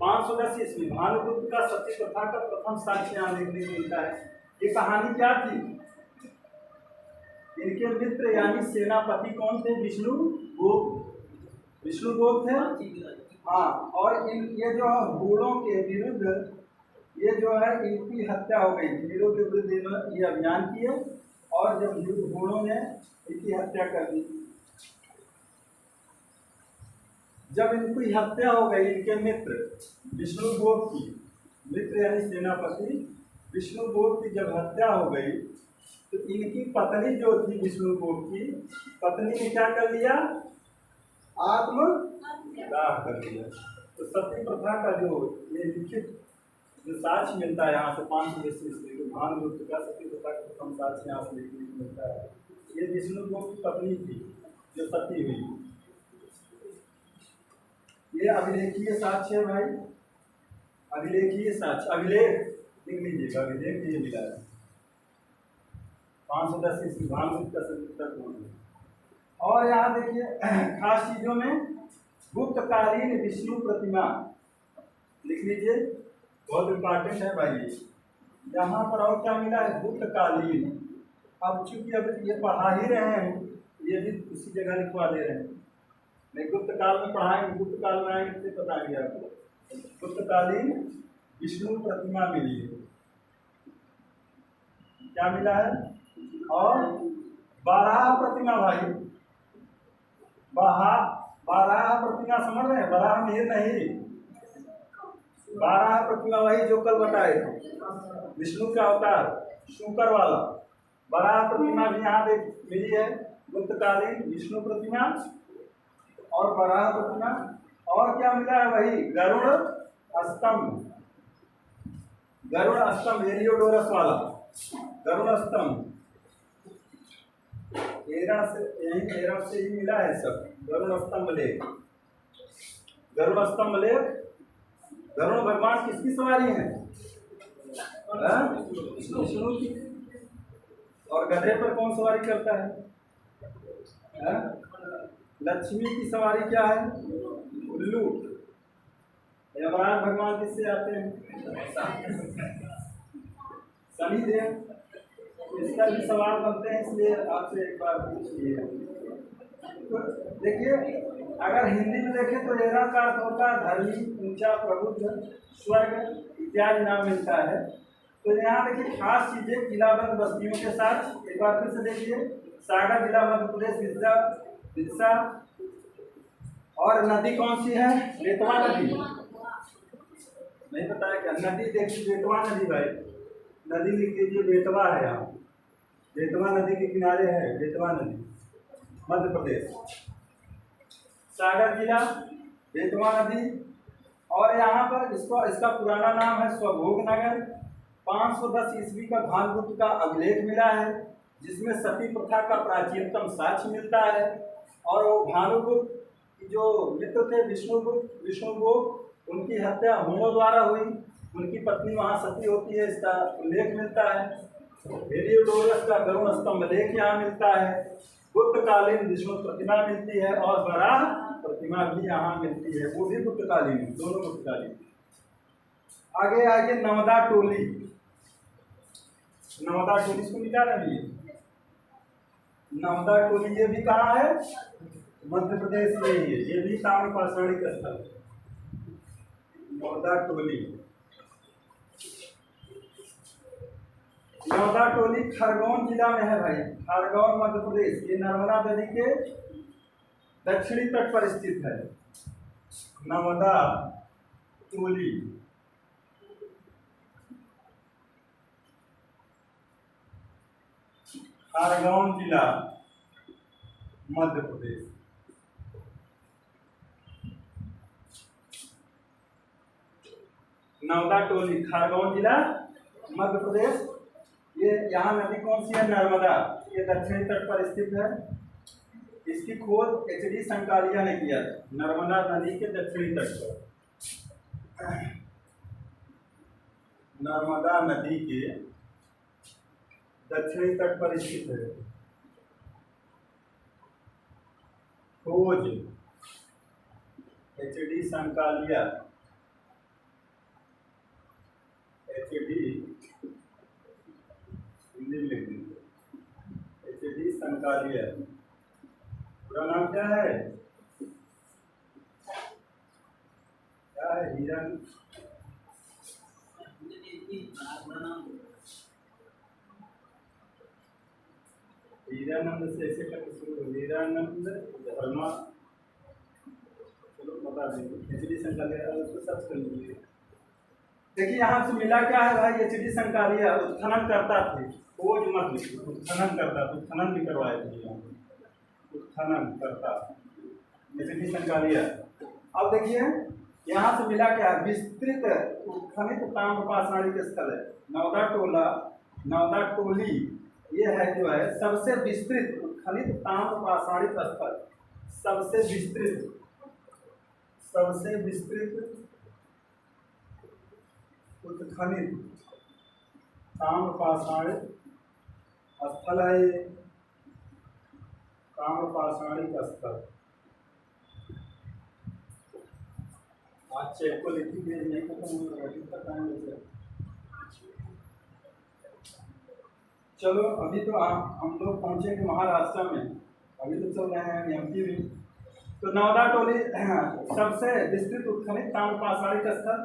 510 ईस्वी भानुगुप्त का सती प्रथा का प्रथम साक्ष्य यहाँ देखने को मिलता है। ये कहानी क्या थी? इनके मित्र यानी सेनापति कौन थे? विष्णुगुप्त थे। हाँ, और ये जो हूणों के विरुद्ध ये जो है इनकी हत्या हो गई थी। वीरों के विरुद्ध ये अभियान किए और जब हूणों ने इनकी हत्या कर दी। जब इनकी हत्या हो गई, इनके मित्र विष्णुगुप्त की, मित्र यानी सेनापति विष्णुगुप्त की जब हत्या हो गई तो इनकी पत्नी जो थी विष्णुगुप्त की पत्नी ने क्या कर लिया? आत्मदाह कर लिया। तो सती प्रथा का जो ये लिखित जो साक्ष्य मिलता है यहाँ से 510 ईस्वी को भानुगुप्त का सती प्रथा का प्रथम साक्ष्य यहाँ से देखने को मिलता है। ये विष्णुगुप्त की पत्नी थी जो सती हुई। ये अभिलेखीय साक्ष्य है भाई, अभिलेखीय साक्ष्य। अभिलेख लिख लीजिएगा, अभिलेख ये मिला है 510 ईस्वी भानुगुप्त का सती प्रथा। और यहाँ देखिए खास चीजों में गुप्तकालीन विष्णु प्रतिमा लिख लीजिए, बहुत इंपॉर्टेंट है भाई। यहाँ पर और क्या मिला है? गुप्तकालीन। अब चूंकि अब ये पढ़ा ही रहे हैं, ये भी उसी जगह लिखवा दे रहे हैं। नहीं गुप्त काल में पढ़ाएंगे, गुप्त काल में आएंगे इससे बताएंगे आपको। गुप्तकालीन विष्णु प्रतिमा मिली है। क्या मिला है? और बारह प्रतिमा भाई, बारह प्रतिमा समझ रहे हैं? बारह मिहिर नहीं, 12 प्रतिमा वही जो कल बताए थे, विष्णु का अवतार शुकर वाला। 12 प्रतिमा भी यहाँ पे मिली है, गुप्तकालीन विष्णु प्रतिमा और 12 प्रतिमा। और क्या मिला है? वही गरुड़ स्तंभ, हेलियोडोरस वाला गरुड़ स्तंभ। एरा से यही एरा से ही मिला है सब। गरुड़ स्तंभ लेख, गरुड़ स्तंभ लेख। गरुड़ भगवान किसकी सवारी है? विष्णु की। और गधे पर कौन सवारी करता है? लक्ष्मी की सवारी क्या है? उल्लू। यमराज भगवान किससे आते हैं? शनि देव। इसका भी सवाल बनते हैं, इसलिए आपसे एक बार पूछ लिए। तो देखिए, अगर हिंदी में देखें तो एरा का अर्थ होता है धर्मी, ऊंचा, प्रबुद्ध, स्वर्ग इत्यादि नाम मिलता है। तो यहाँ देखिए खास चीजें किलाबंद बस्तियों के साथ। एक बार फिर से देखिए, सागर जिला मध्य प्रदेश, विदिशा। और नदी कौन सी है? बेतवा नदी। नहीं पता है क्या? नदी देखिए बेतवा नदी भाई, नदी लिख लीजिए, बेतवा है यहाँ। बेतवा नदी के किनारे है बेतवा नदी, मध्य प्रदेश। सागर जिला, बेतवा नदी। और यहाँ पर इसका पुराना नाम है स्वभोग नगर। 510 ईस्वी का भानुगुप्त का अभिलेख मिला है, जिसमें सती प्रथा का प्राचीनतम साक्ष्य मिलता है। और वो भानुगुप्त जो मित्र थे विष्णुगुप्त, उनकी हत्या हुनों द्वारा हुई। उनकी पत्नी वहाँ सती होती है, इसका उल्लेख मिलता है। हेलियोडोरस का गरुड़ स्तंभ लेख यहाँ मिलता है। गुप्तकालीन विष्णु प्रतिमा मिलती है और वराह प्रतिमा भी यहाँ मिलती है, वो भी गुप्तकालीन, दोनों गुप्तकालीन। आगे आगे नवदा टोली। नवदा टोली इसको मिटा रही है। नवदा टोली ये भी कहाँ है? मध्य प्रदेश में ही है। ये भी ताम्रपाषाणिक स्थल। नवदा टोली, नवदा टोली खरगोन जिला में है भाई। खरगोन मध्य प्रदेश। ये नर्मदा नदी के दक्षिणी तट पर स्थित है। नवदा टोली खरगोन जिला मध्य प्रदेश। नवदा टोली खरगोन जिला मध्य प्रदेश। ये यहाँ नदी कौन सी है? नर्मदा। ये दक्षिणी तट पर स्थित है। इसकी खोज एच.डी. संकालिया ने किया था, नर्मदा नदी के दक्षिणी तट पर। नर्मदा नदी के दक्षिणी तट पर स्थित है। खोज एच.डी. संकालिया, एच.डी. हिंदी में लिख दीजिए, एच.डी. संकालिया। पूरा नाम क्या है? क्या है? हीरानंद से ऐसे करके शुरू। हीरानंद धर्मा, चलो बता देंगे। एच.डी. संकालिया, उसको सर्च कर लीजिए। देखिए यहाँ से मिला क्या है भाई? एच.डी. संकालिया उत्खनन करता थे। खोज मत लिखिए, उत्खनन करता, उत्खनन भी करवाए थे। उत्खनन करता एच.डी. संकालिया। अब देखिए यहाँ से मिला क्या है? विस्तृत उत्खनित ताम्रपाषाणिक स्थल है नवदा टोली। ये है जो है सबसे विस्तृत उत्खनित ताम्रपाषाणिक स्थल। सबसे विस्तृत उत्खनित ताम्रपाषाणिक स्थल है ये। ताम्रपाषाणिक स्थल। आज चेक को लिखी पेज नहीं खत्म। चलो अभी तो हम लोग पहुंचेंगे महाराष्ट्र में, अभी तो चल रहे हैं एमपी भी। तो नवदा टोली सबसे विस्तृत उत्खनित ताम्रपाषाणिक स्थल।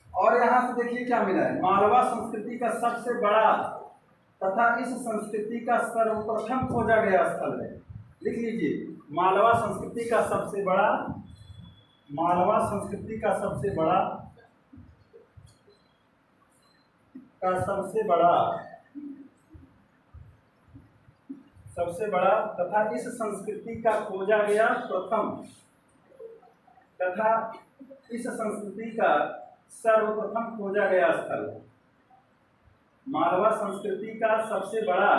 और यहाँ से देखिए क्या मिला है? मालवा संस्कृति का सबसे बड़ा तथा इस संस्कृति का सर्वप्रथम खोजा गया स्थल है। लिख लीजिए, मालवा संस्कृति का सबसे बड़ा, मालवा संस्कृति का सबसे बड़ा तथा इस संस्कृति का खोजा गया प्रथम तथा इस संस्कृति का सर्वप्रथम खोजा गया स्थल। मालवा संस्कृति का सबसे बड़ा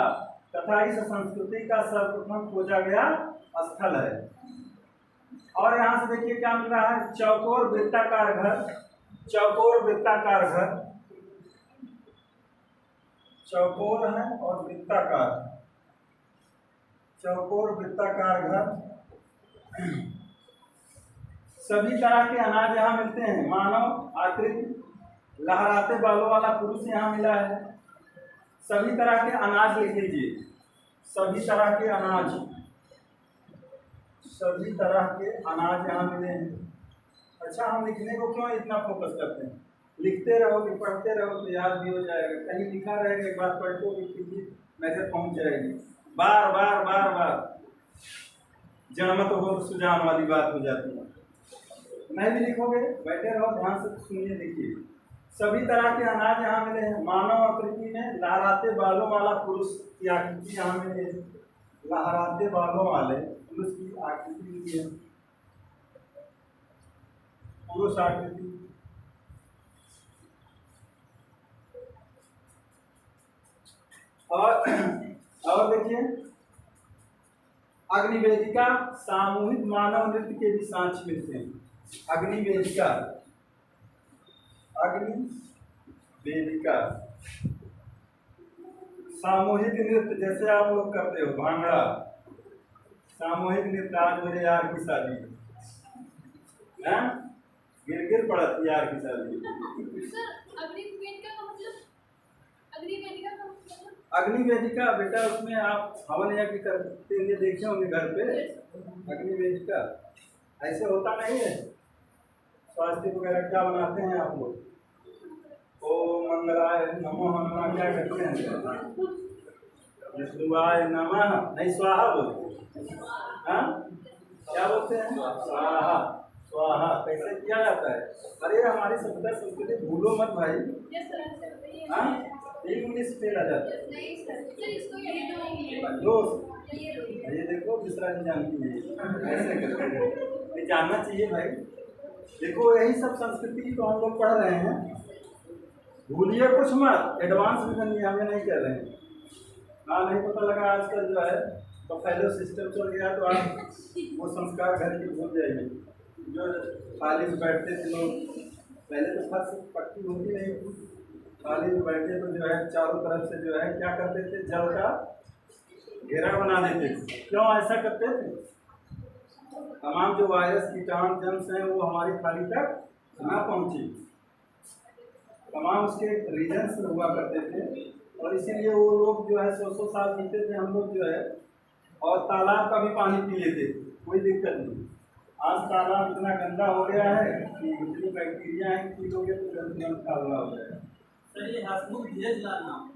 तथा इस संस्कृति का सर्वप्रथम खोजा गया स्थल है। और यहाँ से देखिए क्या मिल रहा है, चौकोर वृत्ताकार घर, चौकोर वृत्ताकार घर, चौकोर है और वृत्ताकार, चौकोर वृत्ताकार घर। सभी तरह के अनाज यहाँ मिलते हैं, मानव आकृति, लहराते बालों वाला पुरुष यहाँ मिला है। सभी तरह के अनाज लिख लीजिए, सभी तरह के अनाज, सभी तरह के अनाज यहाँ मिले हैं। अच्छा, हम लिखने को क्यों इतना फोकस करते हैं, लिखते रहोगे पढ़ते रहो तो याद भी हो जाएगा। कहीं लिखा रहेगा, एक बार पढ़ते हो मैसेज पहुँच जाएगी। बार बार बार बार जनमत हो सुजान वाली बात हो जाती है। नहीं भी लिखोगे, बैठे रहो, ध्यान से सुनिए, देखिए। सभी तरह के अनाज यहाँ मिले हैं। मानव आकृति में लहराते बालों वाला पुरुष की आकृति यहाँ मिले है, लहराते बालों वाले पुरुष की आकृति मिली है, पुरुष आकृति। और देखिए, अग्निवेदिका सामूहिक मानव नृत्य के भी सांच मिलते हैं। अग्निवेदिका, अग्निवेदिका सामूहिक नृत्य, जैसे आप लोग करते हो भांगड़ा, सामूहिक नृत्य। आज मेरे यार की शादी है, गिर गिर पड़त यार की शादी। अग्निवेदिका बेटा, उसमें आप हवन यज्ञ करते हुए देखे होंगे घर पे। अग्निवेदिका ऐसे होता नहीं है। स्वास्थ्य वगैरह क्या बनाते हैं आप लोग, ओम मंगलाय नमो हनुमान, क्या करते हैं, विष्णुवाय नमः, नहीं स्वाहा बोलते, हाँ क्या बोलते हैं, स्वाहा, स्वाहा कैसे किया जाता है। अरे हमारी सभ्यता संस्कृति भूलो मत भाई, हाँ इंग्लिश फेल आ जाता है। दोस्त ये देखो दूसरा नहीं जानती है, ऐसे करते हैं, ये जानना चाहिए भाई। देखो यही सब संस्कृति तो हम लोग पढ़ रहे हैं, भूलिए कुछ मत, एडवांस भी बनिए, हमें नहीं कह रहे हैं। हाँ नहीं पता लगा आजकल जो है तो पहले सिस्टम चल गया, तो आप वो संस्कार घर की भूल जाइए। जो थाली में बैठते थे लोग, पहले तो फर्श पट्टी होती नहीं थी, थाली में बैठे तो जो है चारों तरफ से जो है क्या करते थे, जल का घेरा बना देते थे। क्यों ऐसा करते थे, तमाम जो वायरस कीटाणु जम्स हैं वो हमारी थाली तक ना पहुँचे, तमाम उसके रीजन्स हुआ करते थे। और इसीलिए वो लोग जो है 100 साल जीते थे, हम लोग जो है, और तालाब का भी पानी पी लेते थे, कोई दिक्कत नहीं। आज तालाब इतना गंदा हो गया है कि इतनी बैक्टीरिया है कि लोग तो गंदा हो जाएगा। सर ये हसमुख धीरज लाल नाम,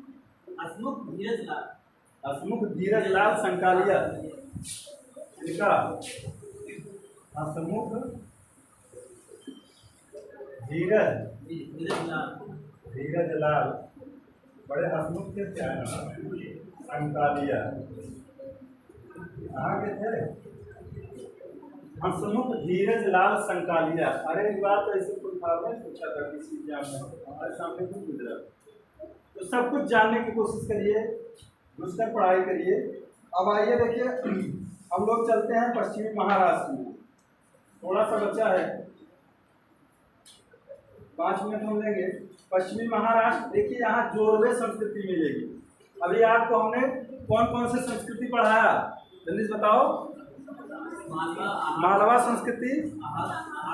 हसमुख धीरज लाल, हसमुख धीरज लाल संकालिया, इनका हसमुख धीरज लाल, बड़े हसमुख थे, क्या संकालिया, कहाँ के थे, हसमुख धीरज लाल संकालिया। अरे एक बात ऐसे कोई था, मैं पूछा था किसी एग्जाम में, हमारे सामने कुछ गुजरा, तो सब कुछ जानने की कोशिश करिए, घुसकर पढ़ाई करिए। अब आइए देखिए, हम लोग चलते हैं पश्चिमी महाराष्ट्र में, थोड़ा सा बच्चा है, 5 मिनट हम लेंगे। पश्चिमी महाराष्ट्र देखिए, यहाँ जोरवे संस्कृति मिलेगी। अभी आपको हमने कौन कौन से संस्कृति पढ़ाया, जल्दी से बताओ। मालवा संस्कृति,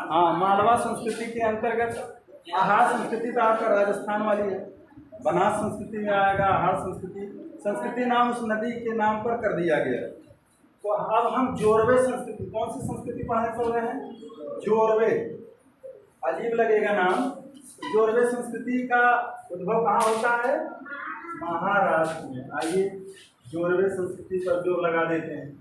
हाँ मालवा संस्कृति के अंतर्गत आहार संस्कृति तो आपका राजस्थान वाली है, बनास संस्कृति में आएगा आहार संस्कृति। संस्कृति नाम उस नदी के नाम पर कर दिया गया। तो अब हम जोरवे संस्कृति, कौन सी संस्कृति पढ़ने चल रहे हैं, जोरवे, अजीब लगेगा नाम। जोरवे संस्कृति का उद्भव कहाँ होता है, महाराष्ट्र में। आइए जोरवे संस्कृति पर जोर लगा देते हैं।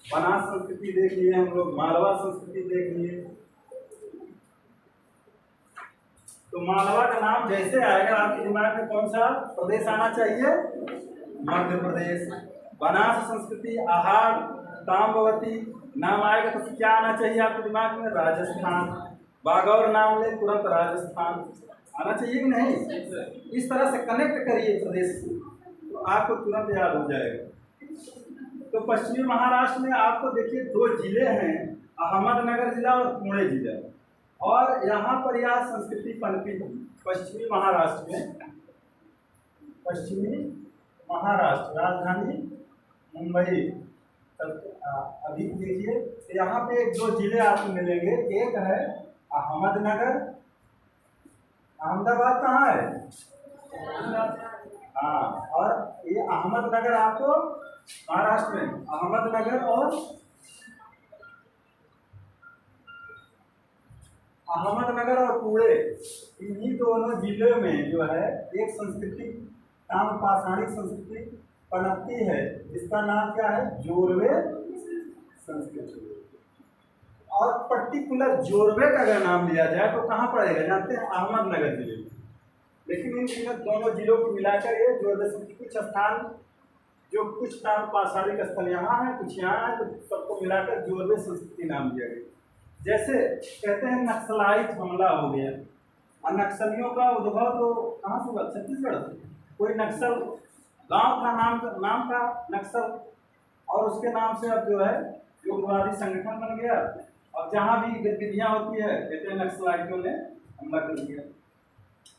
बनास संस्कृति देख लिए हम लोग, मालवा संस्कृति देख लिए। तो मालवा का नाम जैसे आएगा आपके दिमाग में कौन सा प्रदेश आना चाहिए, मध्य प्रदेश। बनास संस्कृति आहार ताम्रवती नाम आएगा तो क्या आना चाहिए आपके दिमाग में, राजस्थान। बागौर नाम ले तुरंत राजस्थान आना चाहिए कि नहीं। इस तरह से कनेक्ट करिए प्रदेश से, तो आपको तुरंत याद हो जाएगा। तो पश्चिमी महाराष्ट्र में आपको देखिए 2 जिले हैं, अहमदनगर जिला और पुणे जिला, और यहाँ पर यह संस्कृति पनपी थी। पश्चिमी महाराष्ट्र में, पश्चिमी महाराष्ट्र राजधानी मुंबई। अभी देखिए यहाँ पे 1-2 जिले आपको मिलेंगे। एक है अहमदनगर, अहमदाबाद कहाँ है? हाँ, और ये अहमदनगर आपको महाराष्ट्र में, अहमदनगर और पुणे, इन्हीं दोनों जिलों में जो है एक संस्कृति, ताम्रपाषाणी संस्कृति पनपती है, जिसका नाम क्या है? जोरवे संस्कृति। और पर्टिकुलर जोरवे का अगर नाम लिया जाए तो कहाँ पड़ेगा जानते हैं? अहमदनगर जिले में। लेकिन इन दोनों जिलों को मिलाकर ये जोरवे संस्कृति, कुछ स्थान जो कुछ ताम्रपाषाणिक स्थल यहाँ है, कुछ यहाँ है, तो सबको मिलाकर जोरवे संस्कृति नाम दिया गया। जैसे कहते हैं नक्सलाइट हमला हो गया, और नक्सलियों का उद्भव तो कहाँ से हुआ? छत्तीसगढ़ से। कोई नक्सल गांव का नाम था नक्सल, और उसके नाम से अब जो है उग्रवादी संगठन बन गया। और जहाँ भी गतिविधियाँ होती है कहते हैं नक्सलाइटों ने हमला कर दिया।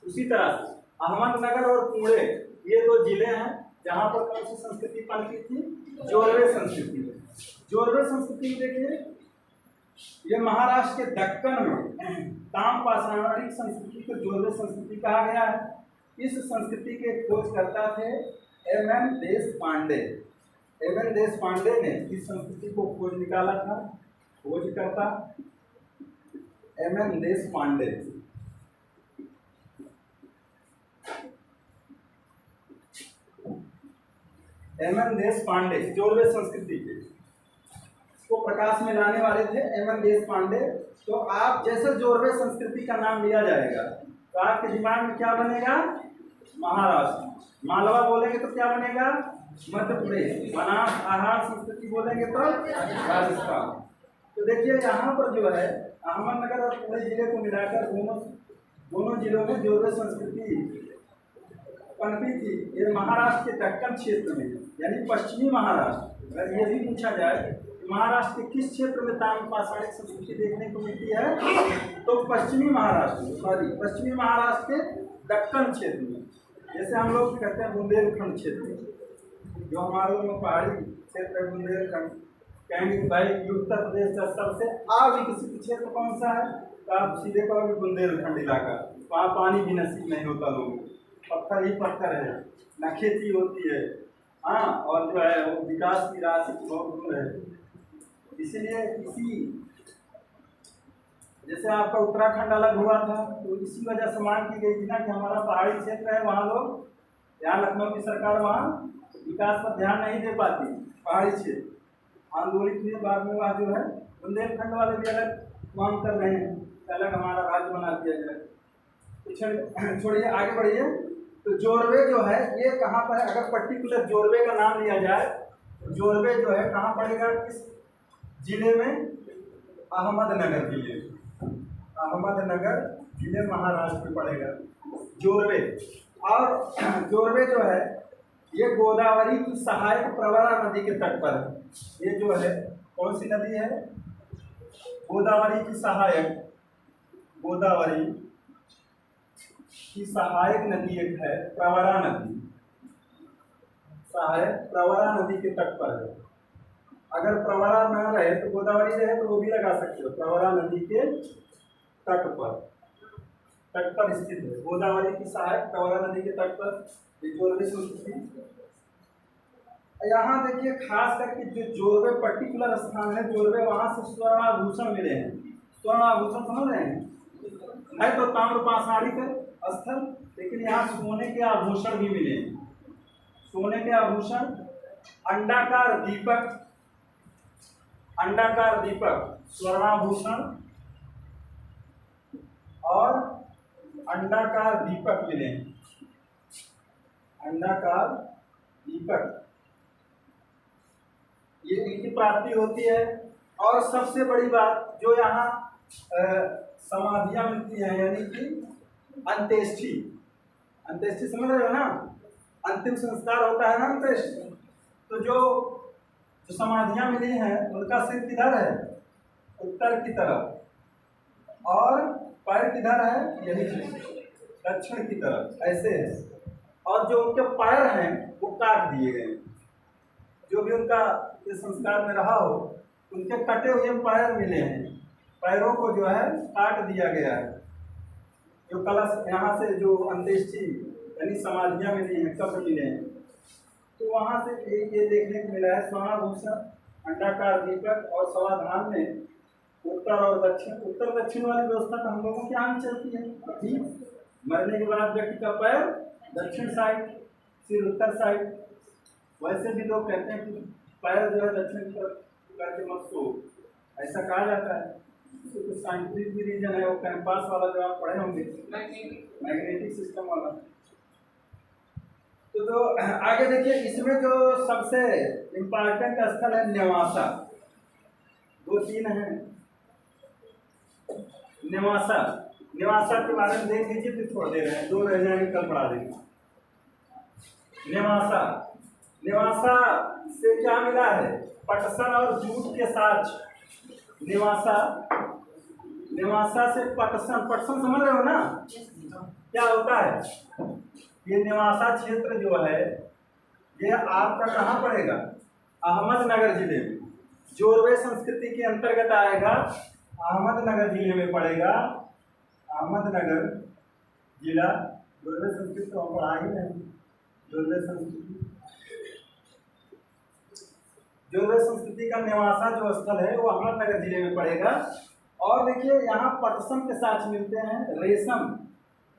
उसी तरह से अहमदनगर और पुणे ये 2 जिले हैं जहाँ पर कौन सी संस्कृति पनपी थी? जोरवे संस्कृति। जोरवे संस्कृति देखिए, ये महाराष्ट्र के दक्कन में ताम्रपाषाणिक संस्कृति को जोरवे संस्कृति कहा गया है। इस संस्कृति के खोजकर्ता थे M.N. देशपांडे। M.N. देशपांडे ने इस संस्कृति को खोज निकाला था। खोजकर्ता M.N. देशपांडे। M.N. देशपांडे जोरवे संस्कृति के को प्रकाश में लाने वाले थे M.N. देशपांडे। तो आप जैसे जोरवे संस्कृति का नाम लिया जाएगा तो आपके दिमाग में क्या बनेगा? महाराष्ट्र। मालवा बोलेंगे तो क्या बनेगा? मध्य प्रदेश। बनास आहार संस्कृति बोलेंगे तो राजस्थान। तो देखिए यहाँ पर जो है अहमदनगर और पुणे जिले को मिलाकर दोनों जिलों में जोरवे संस्कृति पनपी थी। ये महाराष्ट्र के दक्कन क्षेत्र में, यानी पश्चिमी महाराष्ट्र। अगर ये भी पूछा जाए महाराष्ट्र के किस क्षेत्र में ताम्रपाषाणिक संस्कृति देखने को मिलती है, तो पश्चिमी महाराष्ट्र के दक्कन क्षेत्र में। जैसे हम लोग कहते हैं बुंदेलखंड क्षेत्र, जो हमारे लोग पहाड़ी क्षेत्र है बुंदेलखंड, कहेंगे कि भाई उत्तर प्रदेश का सबसे अविकसित क्षेत्र कौन सा है? तो आप सीधे कहोगे बुंदेलखंड इलाका। वहाँ पानी भी नसीब नहीं होता लोगों को, पत्थर ही पत्थर है, न खेती होती है, हाँ, और जो है वो विकास की राह से बहुत दूर है। इसीलिए जैसे आपका उत्तराखंड अलग हुआ था तो इसी वजह से मांग की गई थी ना कि हमारा पहाड़ी क्षेत्र है, वहाँ लोग, यहाँ लखनऊ की सरकार वहाँ विकास पर ध्यान नहीं दे पाती, पहाड़ी क्षेत्र आंदोलित हुए। बाद में वहाँ जो है बुंदेलखंड वाले भी अलग मांग कर रहे हैं, अलग हमारा राज्य बना दिया जाए। छोड़िए, आगे बढ़िए। तो जोरवे जो है ये कहाँ पर है? अगर पर्टिकुलर जोरवे का नाम लिया जाए तो जोरवे जो है कहाँ पड़ेगा? किस जिले में? अहमदनगर जिले, अहमदनगर जिले महाराष्ट्र में पड़ेगा जोरवे। और जोरवे जो है ये गोदावरी की सहायक प्रवरा नदी के तट पर है। ये जो है कौन सी नदी है? गोदावरी की सहायक, गोदावरी की सहायक नदी एक है प्रवरा नदी, सहायक प्रवरा नदी के तट पर है। अगर प्रवरा न रहे तो गोदावरी रहे तो वो भी लगा सकते हो। प्रवरा नदी के तट पर स्थित है गोदावरी की सहायक प्रवरा नदी के तट पर जोरवे संस्कृति। यहाँ देखिए खास करके जो जोरवे पर्टिकुलर स्थान है जोरवे, वहाँ से स्वर्णाभूषण मिले हैं। स्वर्णाभूषण समझ रहे हैं? है तो ताम्रपाषाणिक स्थल, लेकिन यहाँ सोने के आभूषण भी मिले हैं। सोने के आभूषण, अंडाकार दीपक, स्वर्णाभूषण और अंडाकार दीपक मिले हैं। अंडाकार दीपक ये इनकी प्राप्ति होती है। और सबसे बड़ी बात जो यहाँ समाधियाँ मिलती हैं, यानी कि अंत्येष्टि समझ रहे हो ना? अंतिम संस्कार होता है ना अंत्येष्टि, तो जो समाधियां मिली हैं उनका सिर किधर है? उत्तर की तरफ, और पैर किधर है? यही दक्षिण की तरफ, ऐसे है। और जो उनके पैर हैं वो काट दिए गए, जो भी उनका इस संस्कार में रहा हो उनके कटे हुए पैर मिले हैं, पैरों को जो है काट दिया गया है। जो कलश यहाँ से जो अंत्येष्टि यानी समाधियां मिली हैं, कब्र मिले हैं, तो वहाँ से एक ये देखने को मिला है स्वाहाभूषण, अंडाकार दीपक और समाधान में उत्तर और दक्षिण, उत्तर दक्षिण वाली व्यवस्था तो हम लोगों के यहाँ चलती है। अभी मरने के बाद व्यक्ति का पैर दक्षिण साइड, सिर उत्तर साइड। वैसे भी लोग कहते हैं कि पैर जो है दक्षिण की तरफ करके मत सो, ऐसा कहा जाता है। तो साइंटिफिक भी रीजन है, वो कैंपास वाला जो आप पढ़े होंगे, मैग्नेटिक सिस्टम वाला। तो आगे देखिए, इसमें जो सबसे इम्पोर्टेंट स्थल है नेवासा, 2-3 है। नेवासा, नेवासा के बारे में देख लीजिए, फिर छोड़ दे रहे हैं, 2 रह जाएंगे, कल पढ़ा देंगे। नेवासा, नेवासा से क्या मिला है? पटसन और जूट के साथ। नेवासा, नेवासा से पटसन, पटसन समझ रहे हो ना क्या होता है? ये नेवासा क्षेत्र जो है ये आपका कहाँ पड़ेगा? अहमदनगर जिले में, जोरवे संस्कृति के अंतर्गत आएगा। अहमदनगर जिले में पड़ेगा, अहमदनगर जिला। जोरवे संस्कृति तो हम पढ़ा ही नहीं, जोरवे संस्कृति, जोरवे संस्कृति का नेवासा जो स्थल है वो अहमदनगर जिले में पड़ेगा। और देखिए यहाँ पटसन के साक्ष्य मिलते हैं, रेशम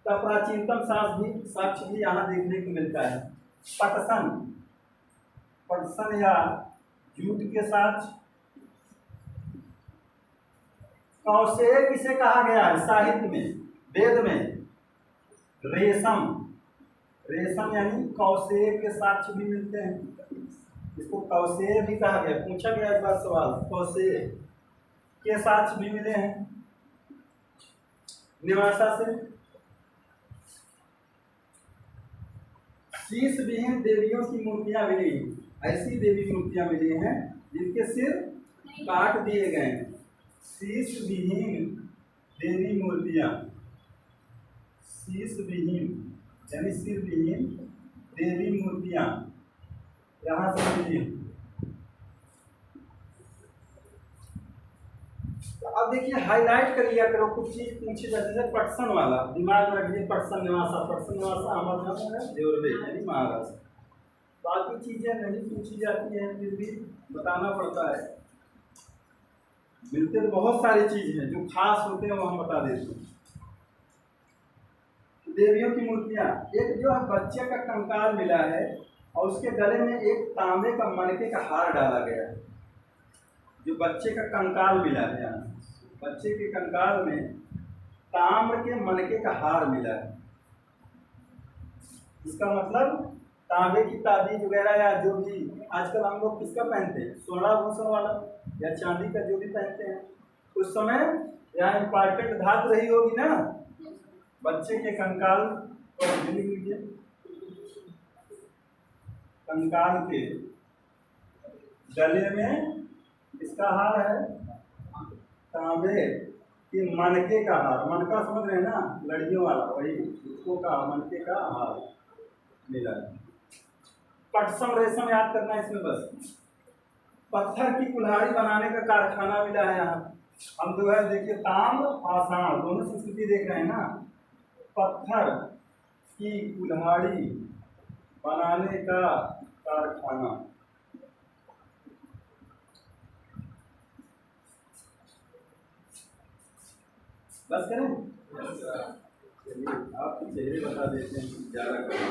का प्राचीनतम साक्ष्य भी यहाँ देखने को मिलता है। पटसन, पटसन या जूट के साक्ष्य। कौशेय किसे कहा गया है साहित्य में, वेद में? रेशम, रेशम यानी कौशेय के साक्ष्य भी मिलते हैं। इसको कौशेय भी कहा गया, पूछा गया इस बार सवाल, कौशेय के साक्ष्य भी मिले हैं नेवासा से। शीश विहीन देवियों की मूर्तियां मिली, ऐसी देवी मूर्तियां मिली हैं जिनके सिर काट दिए गए हैं। शीश विहीन देवी मूर्तियां, शीश विहीन यानी सिर विहीन देवी मूर्तियां यहाँ से मिली। तो अब देखिए हाईलाइट कर लिया करो, कुछ चीज पूछी जाती है। पटसन वाला दिमाग में रखिए, पटसन निवासा, पटसन निवासा हमारे देवरबे यानी महाराष्ट्र। बाकी चीजें नहीं पूछी जाती हैं, फिर भी बताना पड़ता है। मिलते तो बहुत सारी चीज हैं, जो खास होते हैं वो हम बता देते हैं। देवियों की मूर्तियां, एक जो है बच्चे का कंकाल मिला है और उसके गले में एक तांबे का मणके का हार डाला गया है। जो बच्चे का कंकाल मिला है, यहाँ बच्चे के कंकाल में ताम्र के मणके का हार मिला है। इसका मतलब तांबे की ताबीज वगैरह या जो भी आजकल हम लोग किसका पहनते हैं, सोना भूषण वाला या चांदी का जो भी पहनते हैं, उस समय यहाँ इम्पॉर्टेंट धातु रही होगी ना। बच्चे के कंकाल को लिख लीजिए, कंकाल के गले में इसका हार है, तांबे के मनके का हार। मनका समझ रहे हैं ना, लड़ियों वाला, वही उसको का मनके का हार मिला है। पटसन रेशम याद करना इसमें बस। पत्थर की कुल्हाड़ी बनाने का कारखाना मिला है यहाँ। हम जो है देखिए ताम्र पाषाण दोनों संस्कृति देख रहे हैं ना। पत्थर की कुल्हाड़ी बनाने का कारखाना, बस करें। चलिए आपके चेहरे बता देते हैं, ज़्यादा करें।